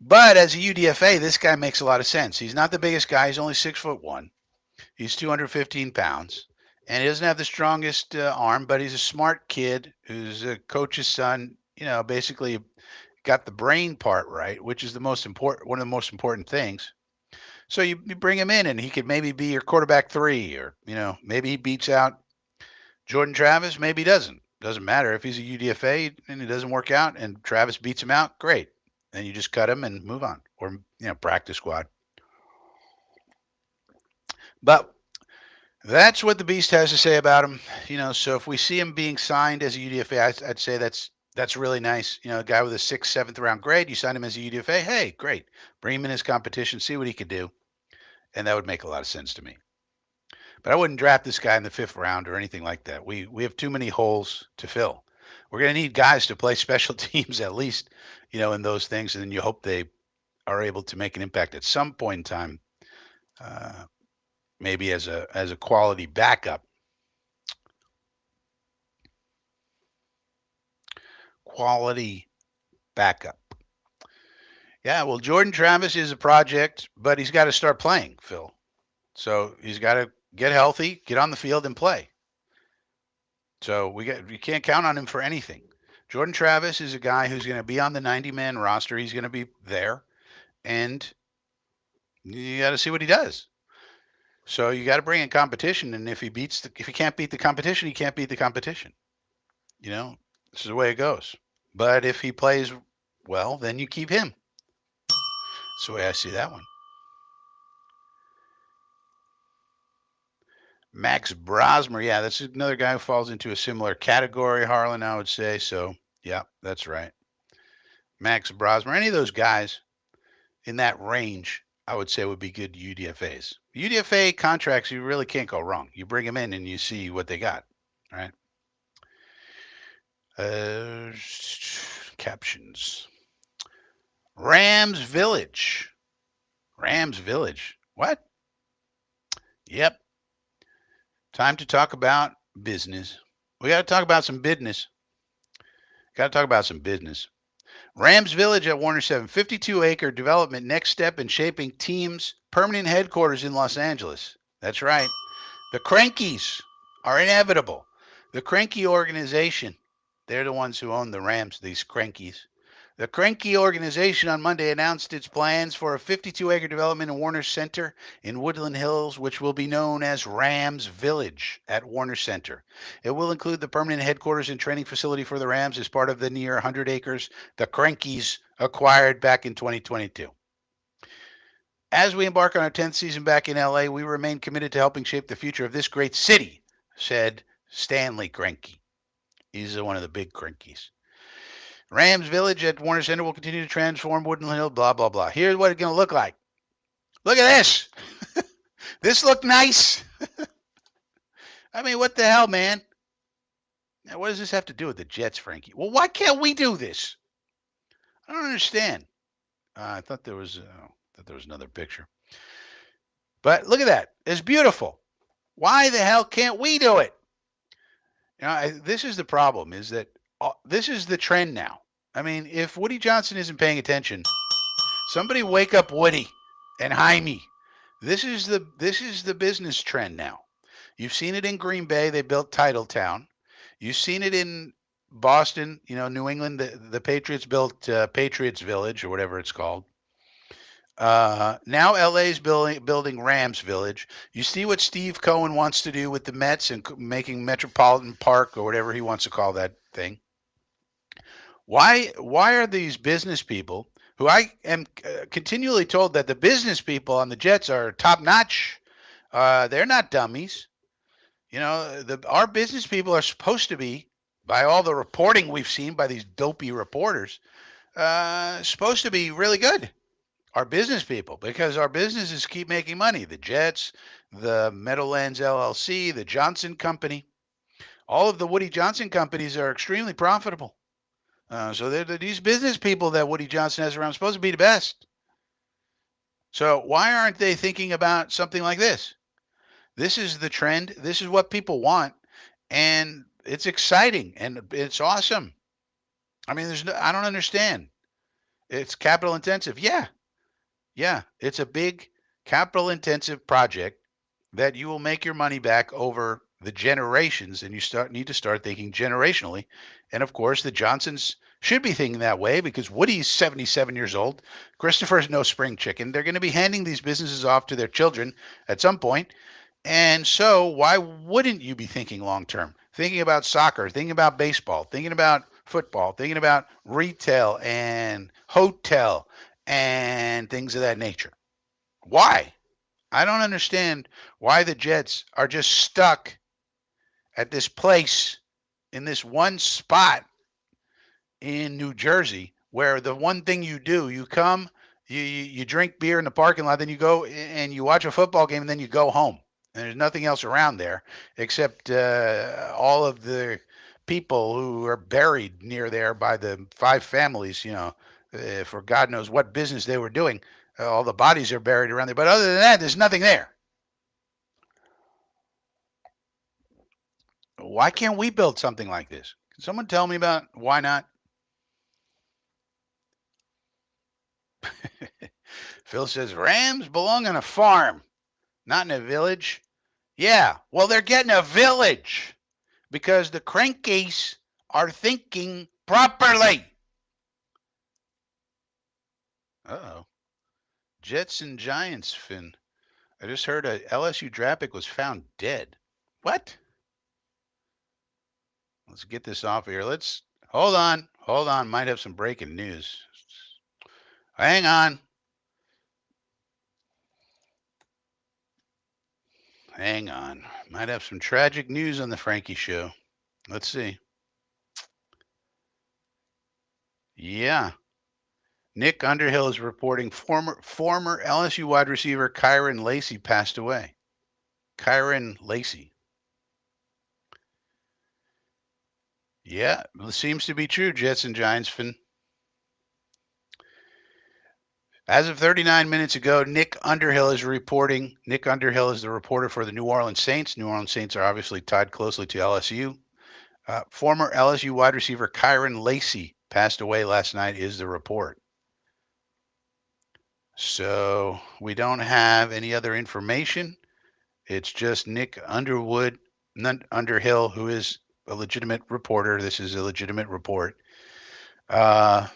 But as a UDFA, this guy makes a lot of sense. He's not the biggest guy. He's only 6'1". He's 215 pounds, and he doesn't have the strongest arm, but he's a smart kid who's a coach's son. Basically got the brain part right, which is the most important, one of the most important things. So you bring him in, and he could maybe be your quarterback three, or maybe he beats out Jordan Travis. Maybe he doesn't. Doesn't matter if he's a UDFA and it doesn't work out, and Travis beats him out. Great, then you just cut him and move on, or practice squad. But that's what the Beast has to say about him. So if we see him being signed as a UDFA, I'd say that's really nice. A guy with a sixth, seventh round grade, you sign him as a UDFA. Hey, great. Bring him in his competition, see what he could do, and that would make a lot of sense to me. But I wouldn't draft this guy in the fifth round or anything like that. We have too many holes to fill. We're going to need guys to play special teams at least, in those things, and then you hope they are able to make an impact at some point in time. Maybe as a quality backup. Quality backup. Yeah, well, Jordan Travis is a project, but he's got to start playing, Phil. So he's got to get healthy, get on the field, and play. So we can't count on him for anything. Jordan Travis is a guy who's going to be on the 90-man roster. He's going to be there, and you got to see what he does. So you got to bring in competition, and if he can't beat the competition, he can't beat the competition. This is the way it goes. But if he plays well, then you keep him. That's the way I see that one. Max Brosmer, yeah, that's another guy who falls into a similar category, Harlan, I would say. So, yeah, that's right. Max Brosmer, any of those guys in that range, I would say would be good UDFAs. UDFA contracts, you really can't go wrong. You bring them in and you see what they got, right? Captions. Rams Village. Rams Village. What? Yep. Time to talk about business. We got to talk about some business. Rams Village at Warner 7, 52-acre development, next step in shaping team's permanent headquarters in Los Angeles. That's right. The Crankies are inevitable. The Cranky organization, they're the ones who own the Rams, these Crankies. The Cranky organization on Monday announced its plans for a 52-acre development in Warner Center in Woodland Hills, which will be known as Rams Village at Warner Center. It will include the permanent headquarters and training facility for the Rams as part of the near 100 acres the Crankies acquired back in 2022. As we embark on our 10th season back in LA, we remain committed to helping shape the future of this great city, said Stanley Cranky. He's one of the big Crankies. Rams Village at Warner Center will continue to transform Woodland Hill, blah, blah, blah. Here's what it's going to look like. Look at this. This look nice. I mean, what the hell, man? Now, what does this have to do with the Jets, Frankie? Well, why can't we do this? I don't understand. I thought there was another picture. But look at that. It's beautiful. Why the hell can't we do it? This is the problem, is that this is the trend now. I mean, if Woody Johnson isn't paying attention, somebody wake up Woody and Jaime. This is the business trend now. You've seen it in Green Bay. They built Titletown. You've seen it in Boston. New England. The Patriots built Patriots Village or whatever it's called. Now LA's building Rams Village. You see what Steve Cohen wants to do with the Mets and making Metropolitan Park or whatever he wants to call that thing. Why are these business people, who I am continually told that the business people on the Jets are top notch, they're not dummies. Our business people are supposed to be, by all the reporting we've seen by these dopey reporters, supposed to be really good. Our business people, because our businesses keep making money. The Jets, the Meadowlands LLC, the Johnson Company, all of the Woody Johnson companies are extremely profitable. So these business people that Woody Johnson has around are supposed to be the best. So why aren't they thinking about something like this? This is the trend. This is what people want, and it's exciting and it's awesome. I mean, I don't understand. It's capital intensive. Yeah, yeah. It's a big capital intensive project that you will make your money back over the generations, and you need to start thinking generationally. And of course, the Johnsons should be thinking that way because Woody's 77 years old. Christopher's no spring chicken. They're going to be handing these businesses off to their children at some point. And so, why wouldn't you be thinking long term? Thinking about soccer, thinking about baseball, thinking about football, thinking about retail and hotel and things of that nature. Why? I don't understand why the Jets are just stuck at this place in this one spot in New Jersey where the one thing you do, you come, you drink beer in the parking lot, then you go and you watch a football game, and then you go home. And there's nothing else around there except all of the people who are buried near there by the five families, for God knows what business they were doing. All the bodies are buried around there. But other than that, there's nothing there. Why can't we build something like this? Can someone tell me about why not? Phil says Rams belong on a farm, not in a village. Yeah, well, they're getting a village because the crankies are thinking properly. Uh oh. Jets and Giants, Finn. I just heard a LSU draft pick was found dead. What? Let's get this off here. Let's hold on. Hold on. Might have some breaking news. Hang on. Hang on. Might have some tragic news on the Frankie show. Let's see. Yeah. Nick Underhill is reporting former LSU wide receiver Kyron Lacey passed away. Kyron Lacey. Yeah, it seems to be true, Jets and Giants fan. As of 39 minutes ago, Nick Underhill is reporting. Nick Underhill is the reporter for the New Orleans Saints. New Orleans Saints are obviously tied closely to LSU. Former LSU wide receiver Kyron Lacey passed away last night, is the report. So we don't have any other information. It's just Nick Underhill, who is a legitimate reporter. This is a legitimate report. Uh,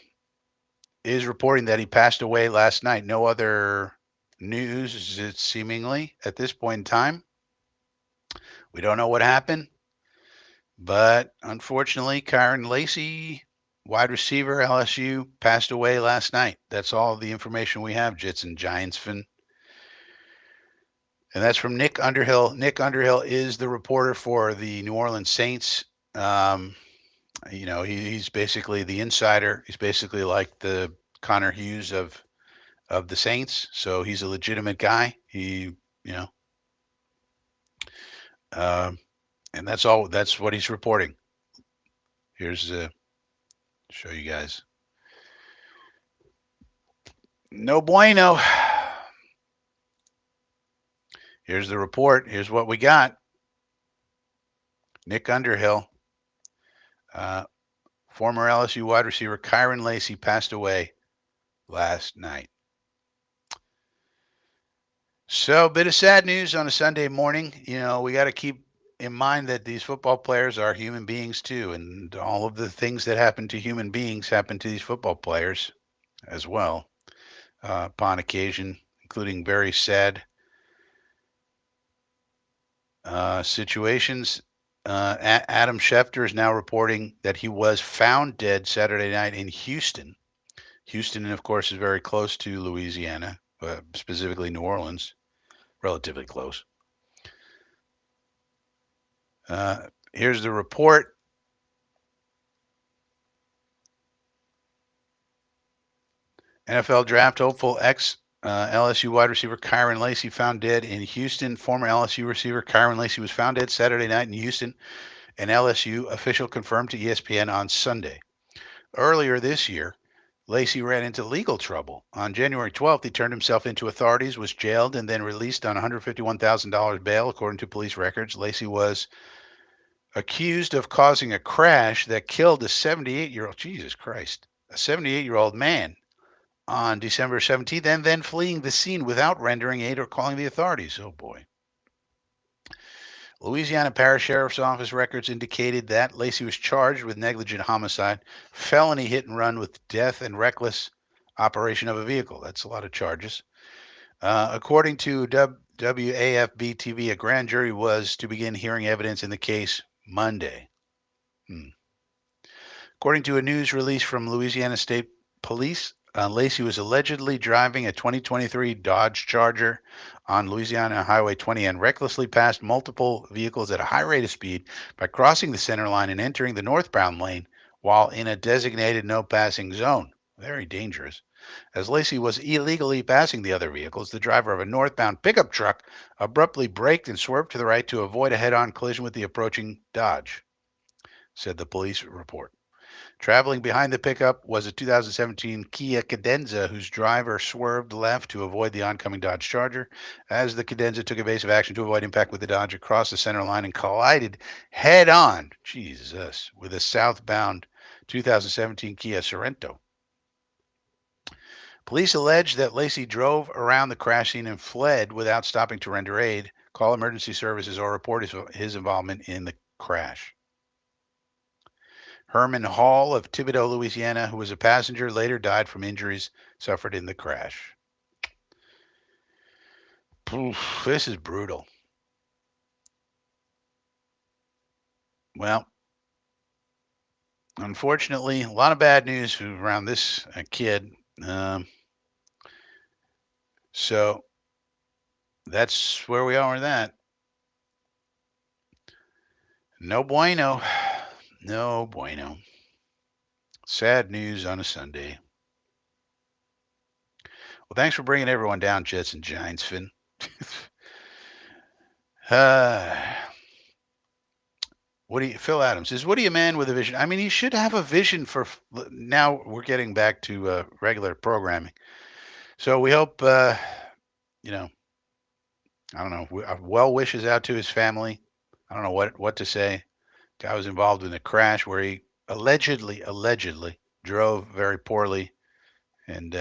is reporting that he passed away last night. No other news, it seemingly, at this point in time. We don't know what happened, but unfortunately, Kyron Lacey, wide receiver, LSU, passed away last night. That's all the information we have, Jits and Giants fan. And that's from Nick Underhill. Nick Underhill is the reporter for the New Orleans Saints. He's basically the insider. He's basically like the Connor Hughes of the Saints. So he's a legitimate guy. Uh, and that's all. That's what he's reporting. Here's show you guys. No bueno. Here's the report. Here's what we got. Nick Underhill, uh, former LSU wide receiver Kyron Lacey passed away last night. So, a bit of sad news on a Sunday morning. We got to keep in mind that these football players are human beings too, and all of the things that happen to human beings happen to these football players as well, upon occasion, including very sad situations. Adam Schefter is now reporting that he was found dead Saturday night in Houston. Houston, of course, is very close to Louisiana, specifically New Orleans, relatively close. Here's the report. NFL draft hopeful ex LSU wide receiver Kyron Lacy found dead in Houston. Former LSU receiver Kyron Lacy was found dead Saturday night in Houston. An LSU official confirmed to ESPN on Sunday. Earlier this year, Lacy ran into legal trouble. On January 12th, he turned himself into authorities, was jailed, and then released on $151,000 bail, according to police records. Lacy was accused of causing a crash that killed a 78-year-old, Jesus Christ, a 78-year-old man on December 17th, and then fleeing the scene without rendering aid or calling the authorities. Oh boy. Louisiana Parish Sheriff's Office records indicated that Lacy was charged with negligent homicide, felony hit and run with death, and reckless operation of a vehicle. That's a lot of charges. According to WAFB TV, a grand jury was to begin hearing evidence in the case Monday. According to a news release from Louisiana State Police, Lacy was allegedly driving a 2023 Dodge Charger on Louisiana Highway 20 and recklessly passed multiple vehicles at a high rate of speed by crossing the center line and entering the northbound lane while in a designated no passing zone. Very dangerous. As Lacy was illegally passing the other vehicles, the driver of a northbound pickup truck abruptly braked and swerved to the right to avoid a head on collision with the approaching Dodge, said the police report. Traveling behind the pickup was a 2017 Kia Cadenza, whose driver swerved left to avoid the oncoming Dodge Charger. As the Cadenza took evasive action to avoid impact with the Dodge across the center line and collided head on, Jesus, with a southbound 2017 Kia Sorento. Police allege that Lacy drove around the crash scene and fled without stopping to render aid, call emergency services, or report his involvement in the crash. Herman Hall of Thibodaux, Louisiana, who was a passenger, later died from injuries suffered in the crash. Oof, this is brutal. Well, unfortunately, a lot of bad news around this kid. So that's where we are with that. No bueno. No bueno. Sad news on a Sunday. Well, thanks for bringing everyone down, Jets and Giants, Finn. Phil Adams says, what do you man with a vision? I mean, you should have a vision for, now we're getting back to regular programming. So we hope, I don't know, well wishes out to his family. I don't know what to say. Guy was involved in a crash where he allegedly drove very poorly, and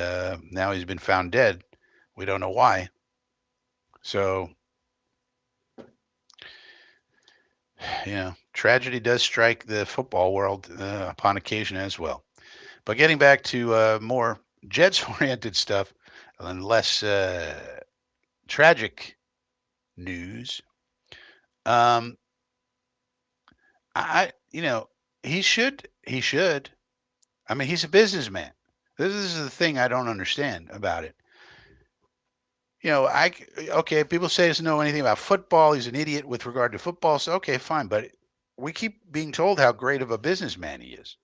now he's been found dead. We don't know why. So, tragedy does strike the football world upon occasion as well. But getting back to more Jets-oriented stuff and less tragic news. He should. I mean, he's a businessman. This is the thing I don't understand about it. Okay, people say he doesn't know anything about football. He's an idiot with regard to football. So, okay, fine. But we keep being told how great of a businessman he is.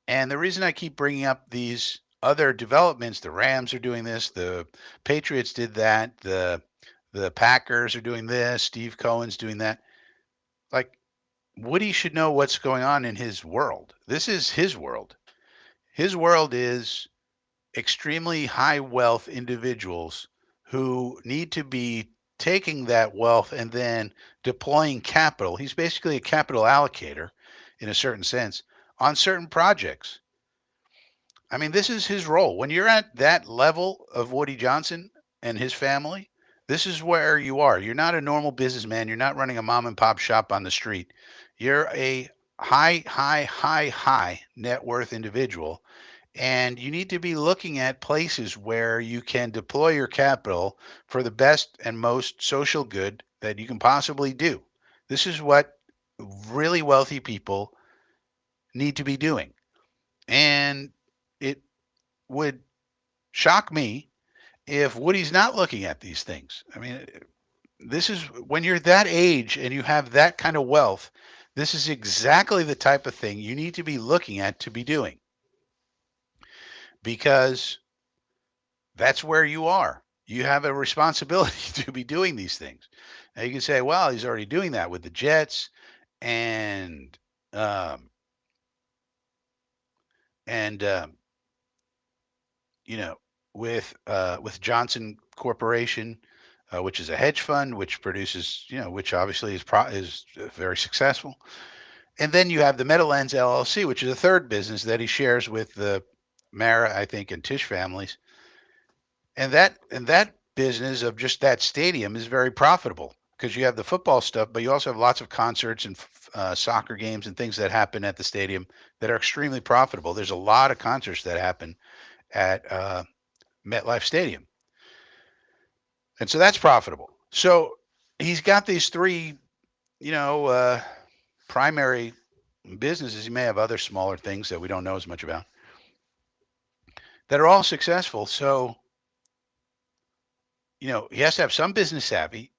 And the reason I keep bringing up these other developments, the Rams are doing this, the Patriots did that, the Packers are doing this, Steve Cohen's doing that. Like, Woody should know what's going on in his world. This is his world. His world is extremely high wealth individuals who need to be taking that wealth and then deploying capital. He's basically a capital allocator in a certain sense on certain projects. I mean, this is his role. When you're at that level of Woody Johnson and his family, this is where you are. You're not a normal businessman. You're not running a mom and pop shop on the street. You're a high net worth individual. And you need to be looking at places where you can deploy your capital for the best and most social good that you can possibly do. This is what really wealthy people need to be doing. And it would shock me if Woody's not looking at these things. I mean, this is when you're that age and you have that kind of wealth, this is exactly the type of thing you need to be looking at to be doing. because that's where you are. You have a responsibility to be doing these things. Now you can say, well, he's already doing that with the Jets and um, and you know with Johnson Corporation, which is a hedge fund, which produces which obviously is very successful. And then you have the Meadowlands LLC, which is a third business that he shares with the Mara, I think, and Tish families. And that business of just that stadium is very profitable because you have the football stuff, but you also have lots of concerts and soccer games and things that happen at the stadium that are extremely profitable. There's a lot of concerts that happen at MetLife Stadium, and so that's profitable. So he's got these three, you know, primary businesses. He may have other smaller things that we don't know as much about that are all successful. So he has to have some business savvy.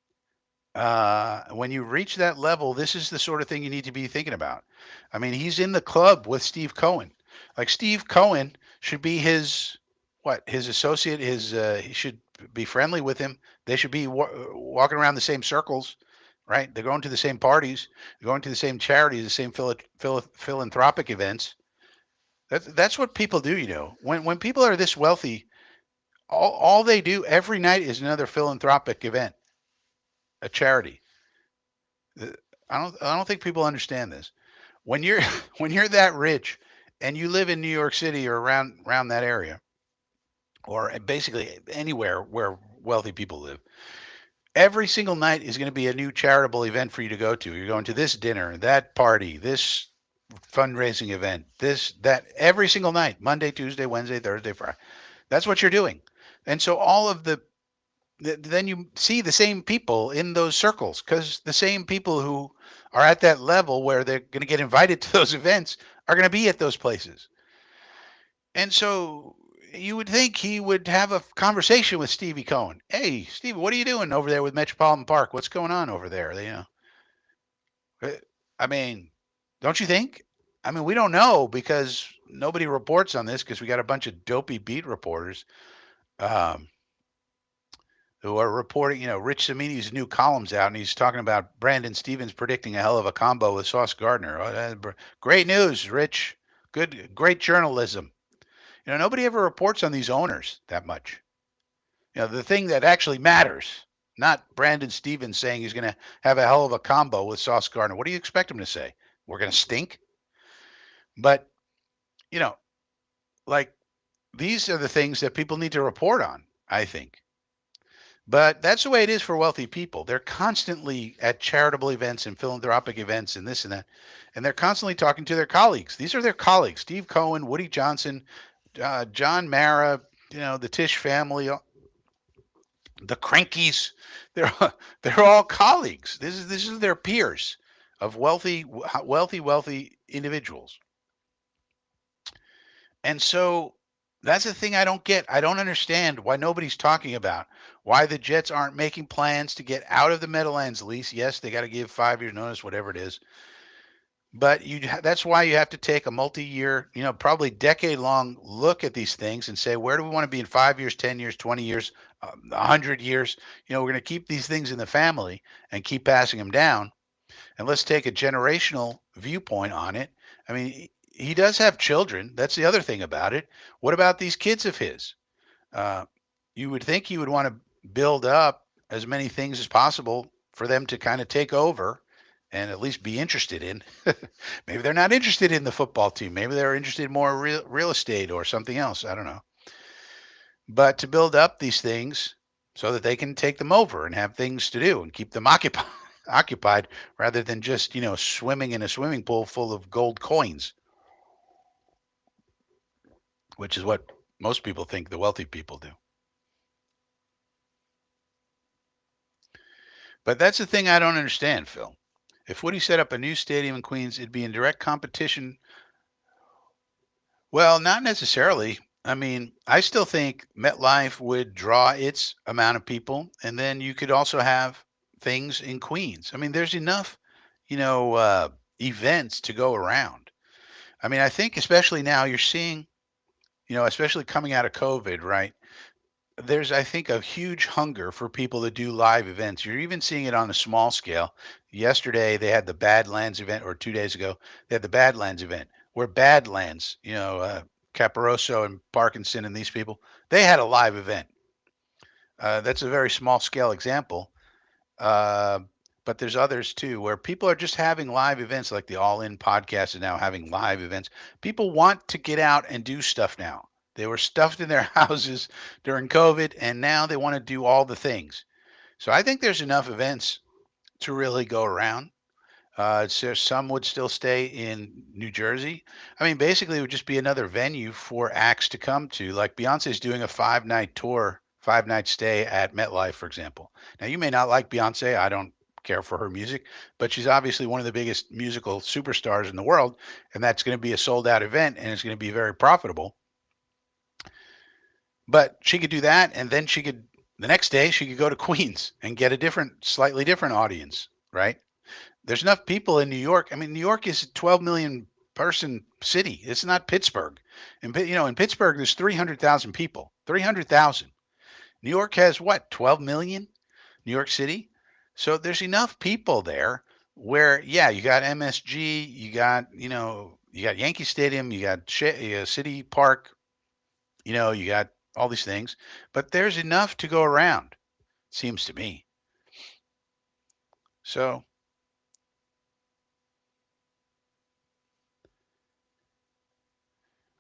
When you reach that level, this is the sort of thing you need to be thinking about. I mean, he's in the club with Steve Cohen. Like Steve Cohen should be his associate. He should be friendly with him. They should be walking around the same circles, right? They're going to the same parties, they're going to the same charities, the same philanthropic events. That's what people do. When people are this wealthy, all they do every night is another philanthropic event, a charity. I don't think people understand this. When you're when you're that rich and you live in New York City or around that area, or basically anywhere where wealthy people live, every single night is going to be a new charitable event for you to go to. You're going to this dinner, that party, this fundraising event, this that every single night, Monday, Tuesday, Wednesday, Thursday, Friday. That's what you're doing. And so all of then you see the same people in those circles because the same people who are at that level where they're going to get invited to those events are going to be at those places. And so you would think he would have a conversation with Stevie Cohen. Hey, Stevie, what are you doing over there with Metropolitan Park? What's going on over there? Uh, I mean, don't you think? I mean, we don't know because nobody reports on this because we got a bunch of dopey beat reporters. Um, who are reporting, Rich Samini's new columns out, and he's talking about Brandon Stevens predicting a hell of a combo with Sauce Gardner. Great news, Rich. Great journalism. Nobody ever reports on these owners that much. The thing that actually matters, not Brandon Stevens saying he's going to have a hell of a combo with Sauce Gardner. What do you expect him to say? We're going to stink? But, you know, like these are the things that people need to report on, I think. But that's the way it is for wealthy people. They're constantly at charitable events and philanthropic events and this and that. And they're constantly talking to their colleagues. These are their colleagues: Steve Cohen, Woody Johnson, John Mara, the Tish family, the Crankies. They're, they're all colleagues. This is their peers of wealthy individuals. And so that's the thing I don't get. I don't understand why nobody's talking about why the Jets aren't making plans to get out of the Meadowlands lease. Yes, they got to give 5 years notice, whatever it is. But that's why you have to take a multi-year, probably decade-long look at these things and say, where do we want to be in 5 years, 10 years, 20 years, 100 years? We're going to keep these things in the family and keep passing them down. And let's take a generational viewpoint on it. I mean, he does have children. That's the other thing about it. What about these kids of his? Uh, you would think he would want to build up as many things as possible for them to kind of take over and at least be interested in. Maybe they're not interested in the football team. Maybe they're interested in more real estate or something else. I don't know. But to build up these things so that they can take them over and have things to do and keep them occupied rather than just, swimming in a swimming pool full of gold coins, which is what most people think the wealthy people do. But that's the thing I don't understand, Phil. If Woody set up a new stadium in Queens, it'd be in direct competition. Well, not necessarily. I mean, I still think MetLife would draw its amount of people, and then you could also have things in Queens. I mean, there's enough, events to go around. I mean, I think especially now you're seeing especially coming out of COVID, right? There's, I think, a huge hunger for people to do live events. You're even seeing it on a small scale. Yesterday, they had the Badlands event, or 2 days ago, they had the Badlands event, where Badlands, Caparoso and Parkinson and these people, they had a live event. That's a very small scale example. Uh, but there's others too where people are just having live events, like the All In podcast is now having live events. People want to get out and do stuff now. They were stuffed in their houses during COVID, and now they want to do all the things. So I think there's enough events to really go around. So some would still stay in New Jersey. I mean, basically, it would just be another venue for acts to come to. Like Beyonce's doing a 5 night tour, 5 night stay at MetLife, for example. Now, you may not like Beyonce. I don't care for her music, but she's obviously one of the biggest musical superstars in the world. And that's going to be a sold out event, and it's going to be very profitable. But she could do that. And then the next day, she could go to Queens and get a slightly different audience, right? There's enough people in New York. I mean, New York is a 12 million person city. It's not Pittsburgh. In Pittsburgh, there's 300,000 people. 300,000. New York has what? 12 million? New York City. So there's enough people there where, yeah, you got MSG, you got Yankee Stadium, you got City Park, you got all these things, but there's enough to go around, seems to me. So,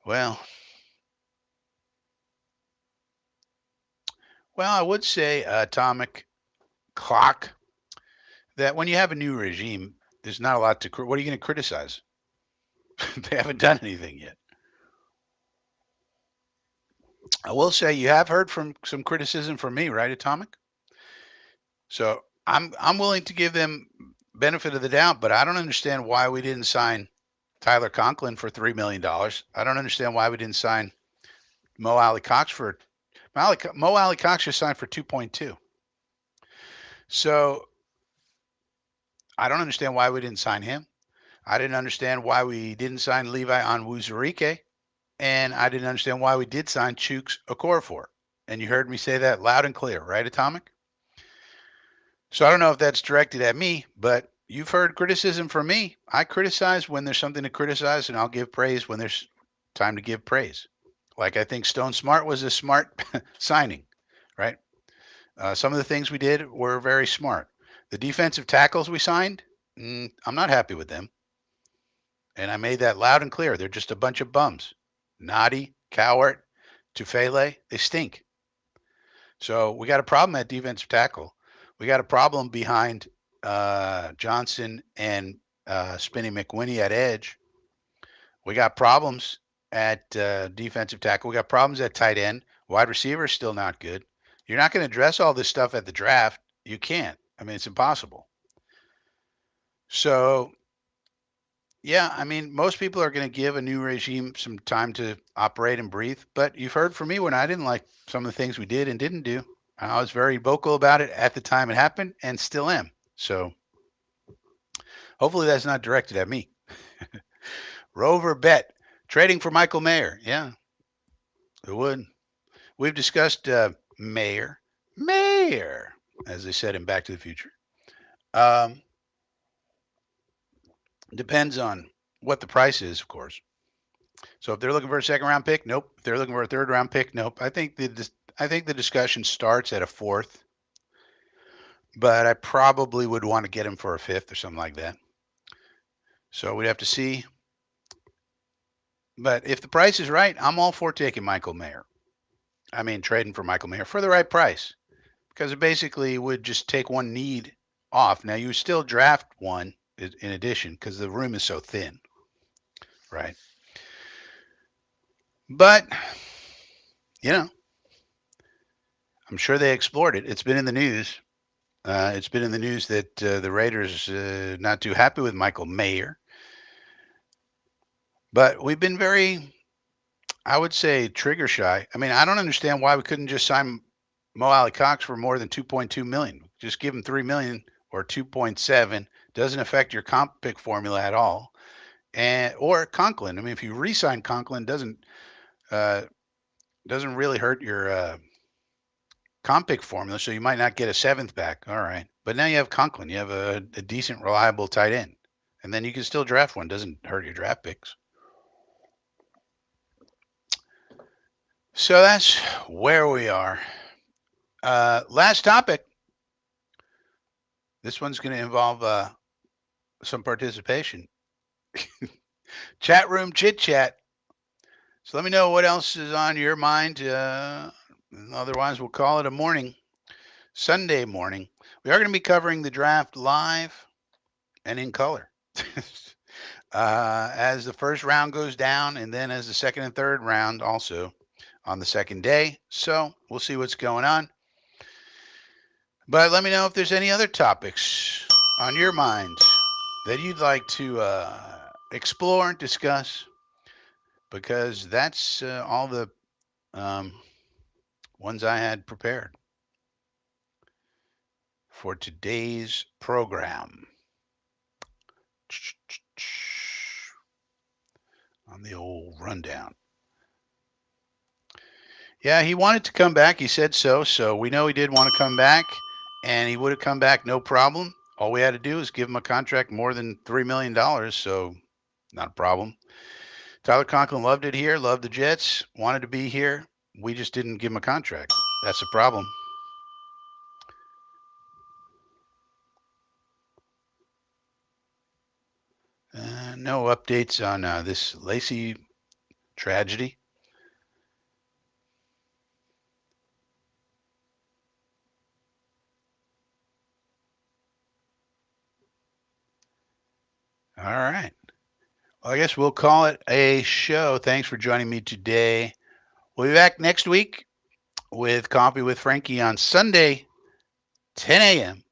well, I would say atomic clock that when you have a new regime, there's not a lot to. What are you going to criticize? They haven't done anything yet. I will say you have heard from some criticism from me, right, Atomic? So I'm willing to give them benefit of the doubt, but I don't understand why we didn't sign Tyler Conklin for $3 million. I don't understand why we didn't sign Mo Alley Cox for Mo Alley Cox just signed for 2.2. So I don't understand why we didn't sign him. I didn't understand why we didn't sign Levi Onwuzurike, and I didn't understand why we did sign Chooks Okorafor. And you heard me say that loud and clear, right, Atomic? So I don't know if that's directed at me, but you've heard criticism from me. I criticize when there's something to criticize, and I'll give praise when there's time to give praise. Like I think Stone Smart was a smart signing, right? Some of the things we did were very smart. The defensive tackles we signed, I'm not happy with them. And I made that loud and clear. They're just a bunch of bums. Noddy, Cowart, Tufele, they stink. So we got a problem at defensive tackle. We got a problem behind Johnson and Spinny McWhinney at edge. We got problems at defensive tackle. We got problems at tight end. Wide receiver is still not good. You're not going to address all this stuff at the draft. You can't. I mean, it's impossible. So yeah, I mean, most people are going to give a new regime some time to operate and breathe. But you've heard from me when I didn't like some of the things we did and didn't do. I was very vocal about it at the time it happened and still am. So hopefully that's not directed at me. Rover Bet, trading for Michael Mayer. Yeah, it would. We've discussed Mayer, as they said in Back to the Future. Um, depends on what the price is, of course. So if they're looking for a second round pick, nope. If they're looking for a third round pick, nope. I think the discussion starts at a fourth, but I probably would want to get him for a fifth or something like that. So we'd have to see. But if the price is right, I'm all for taking Michael Mayer. I mean, trading for Michael Mayer for the right price, because it basically would just take one need off. Now you still draft one in addition because the room is so thin, right? But you know, I'm sure they explored it. It's been in the news. It's been in the news that the Raiders not too happy with Michael Mayer, but we've been very, I would say, trigger shy. I mean, I don't understand why we couldn't just sign Mo Alley Cox for more than 2.2 million. Just give him 3 million or 2.7. Doesn't affect your comp pick formula at all. And or Conklin. I mean, if you re-sign Conklin, doesn't Doesn't really hurt your comp pick formula, so you might not get a seventh back. All right. But now you have Conklin. You have a decent, reliable tight end. And then you can still draft one. Doesn't hurt your draft picks. So that's where we are. Last topic. This one's going to involve some participation. Chat room chit chat. So let me know what else is on your mind. Otherwise, we'll call it a morning, Sunday morning. We are going to be covering the draft live and in color. As the first round goes down, and then as the second and third round also on the second day. So we'll see what's going on. But let me know if there's any other topics on your mind that you'd like to explore and discuss, because that's all the ones I had prepared for today's program. On the old rundown. Yeah, he wanted to come back. He said so. So we know he did want to come back, and he would have come back no problem. All we had to do is give him a contract more than $3 million. So not a problem. Tyler Conklin loved it here, loved the Jets, wanted to be here. We just didn't give him a contract. That's a problem. No updates on this Lacey tragedy. All right. Well, I guess we'll call it a show. Thanks for joining me today. We'll be back next week with Coffee with Frankie on Sunday, 10 a.m.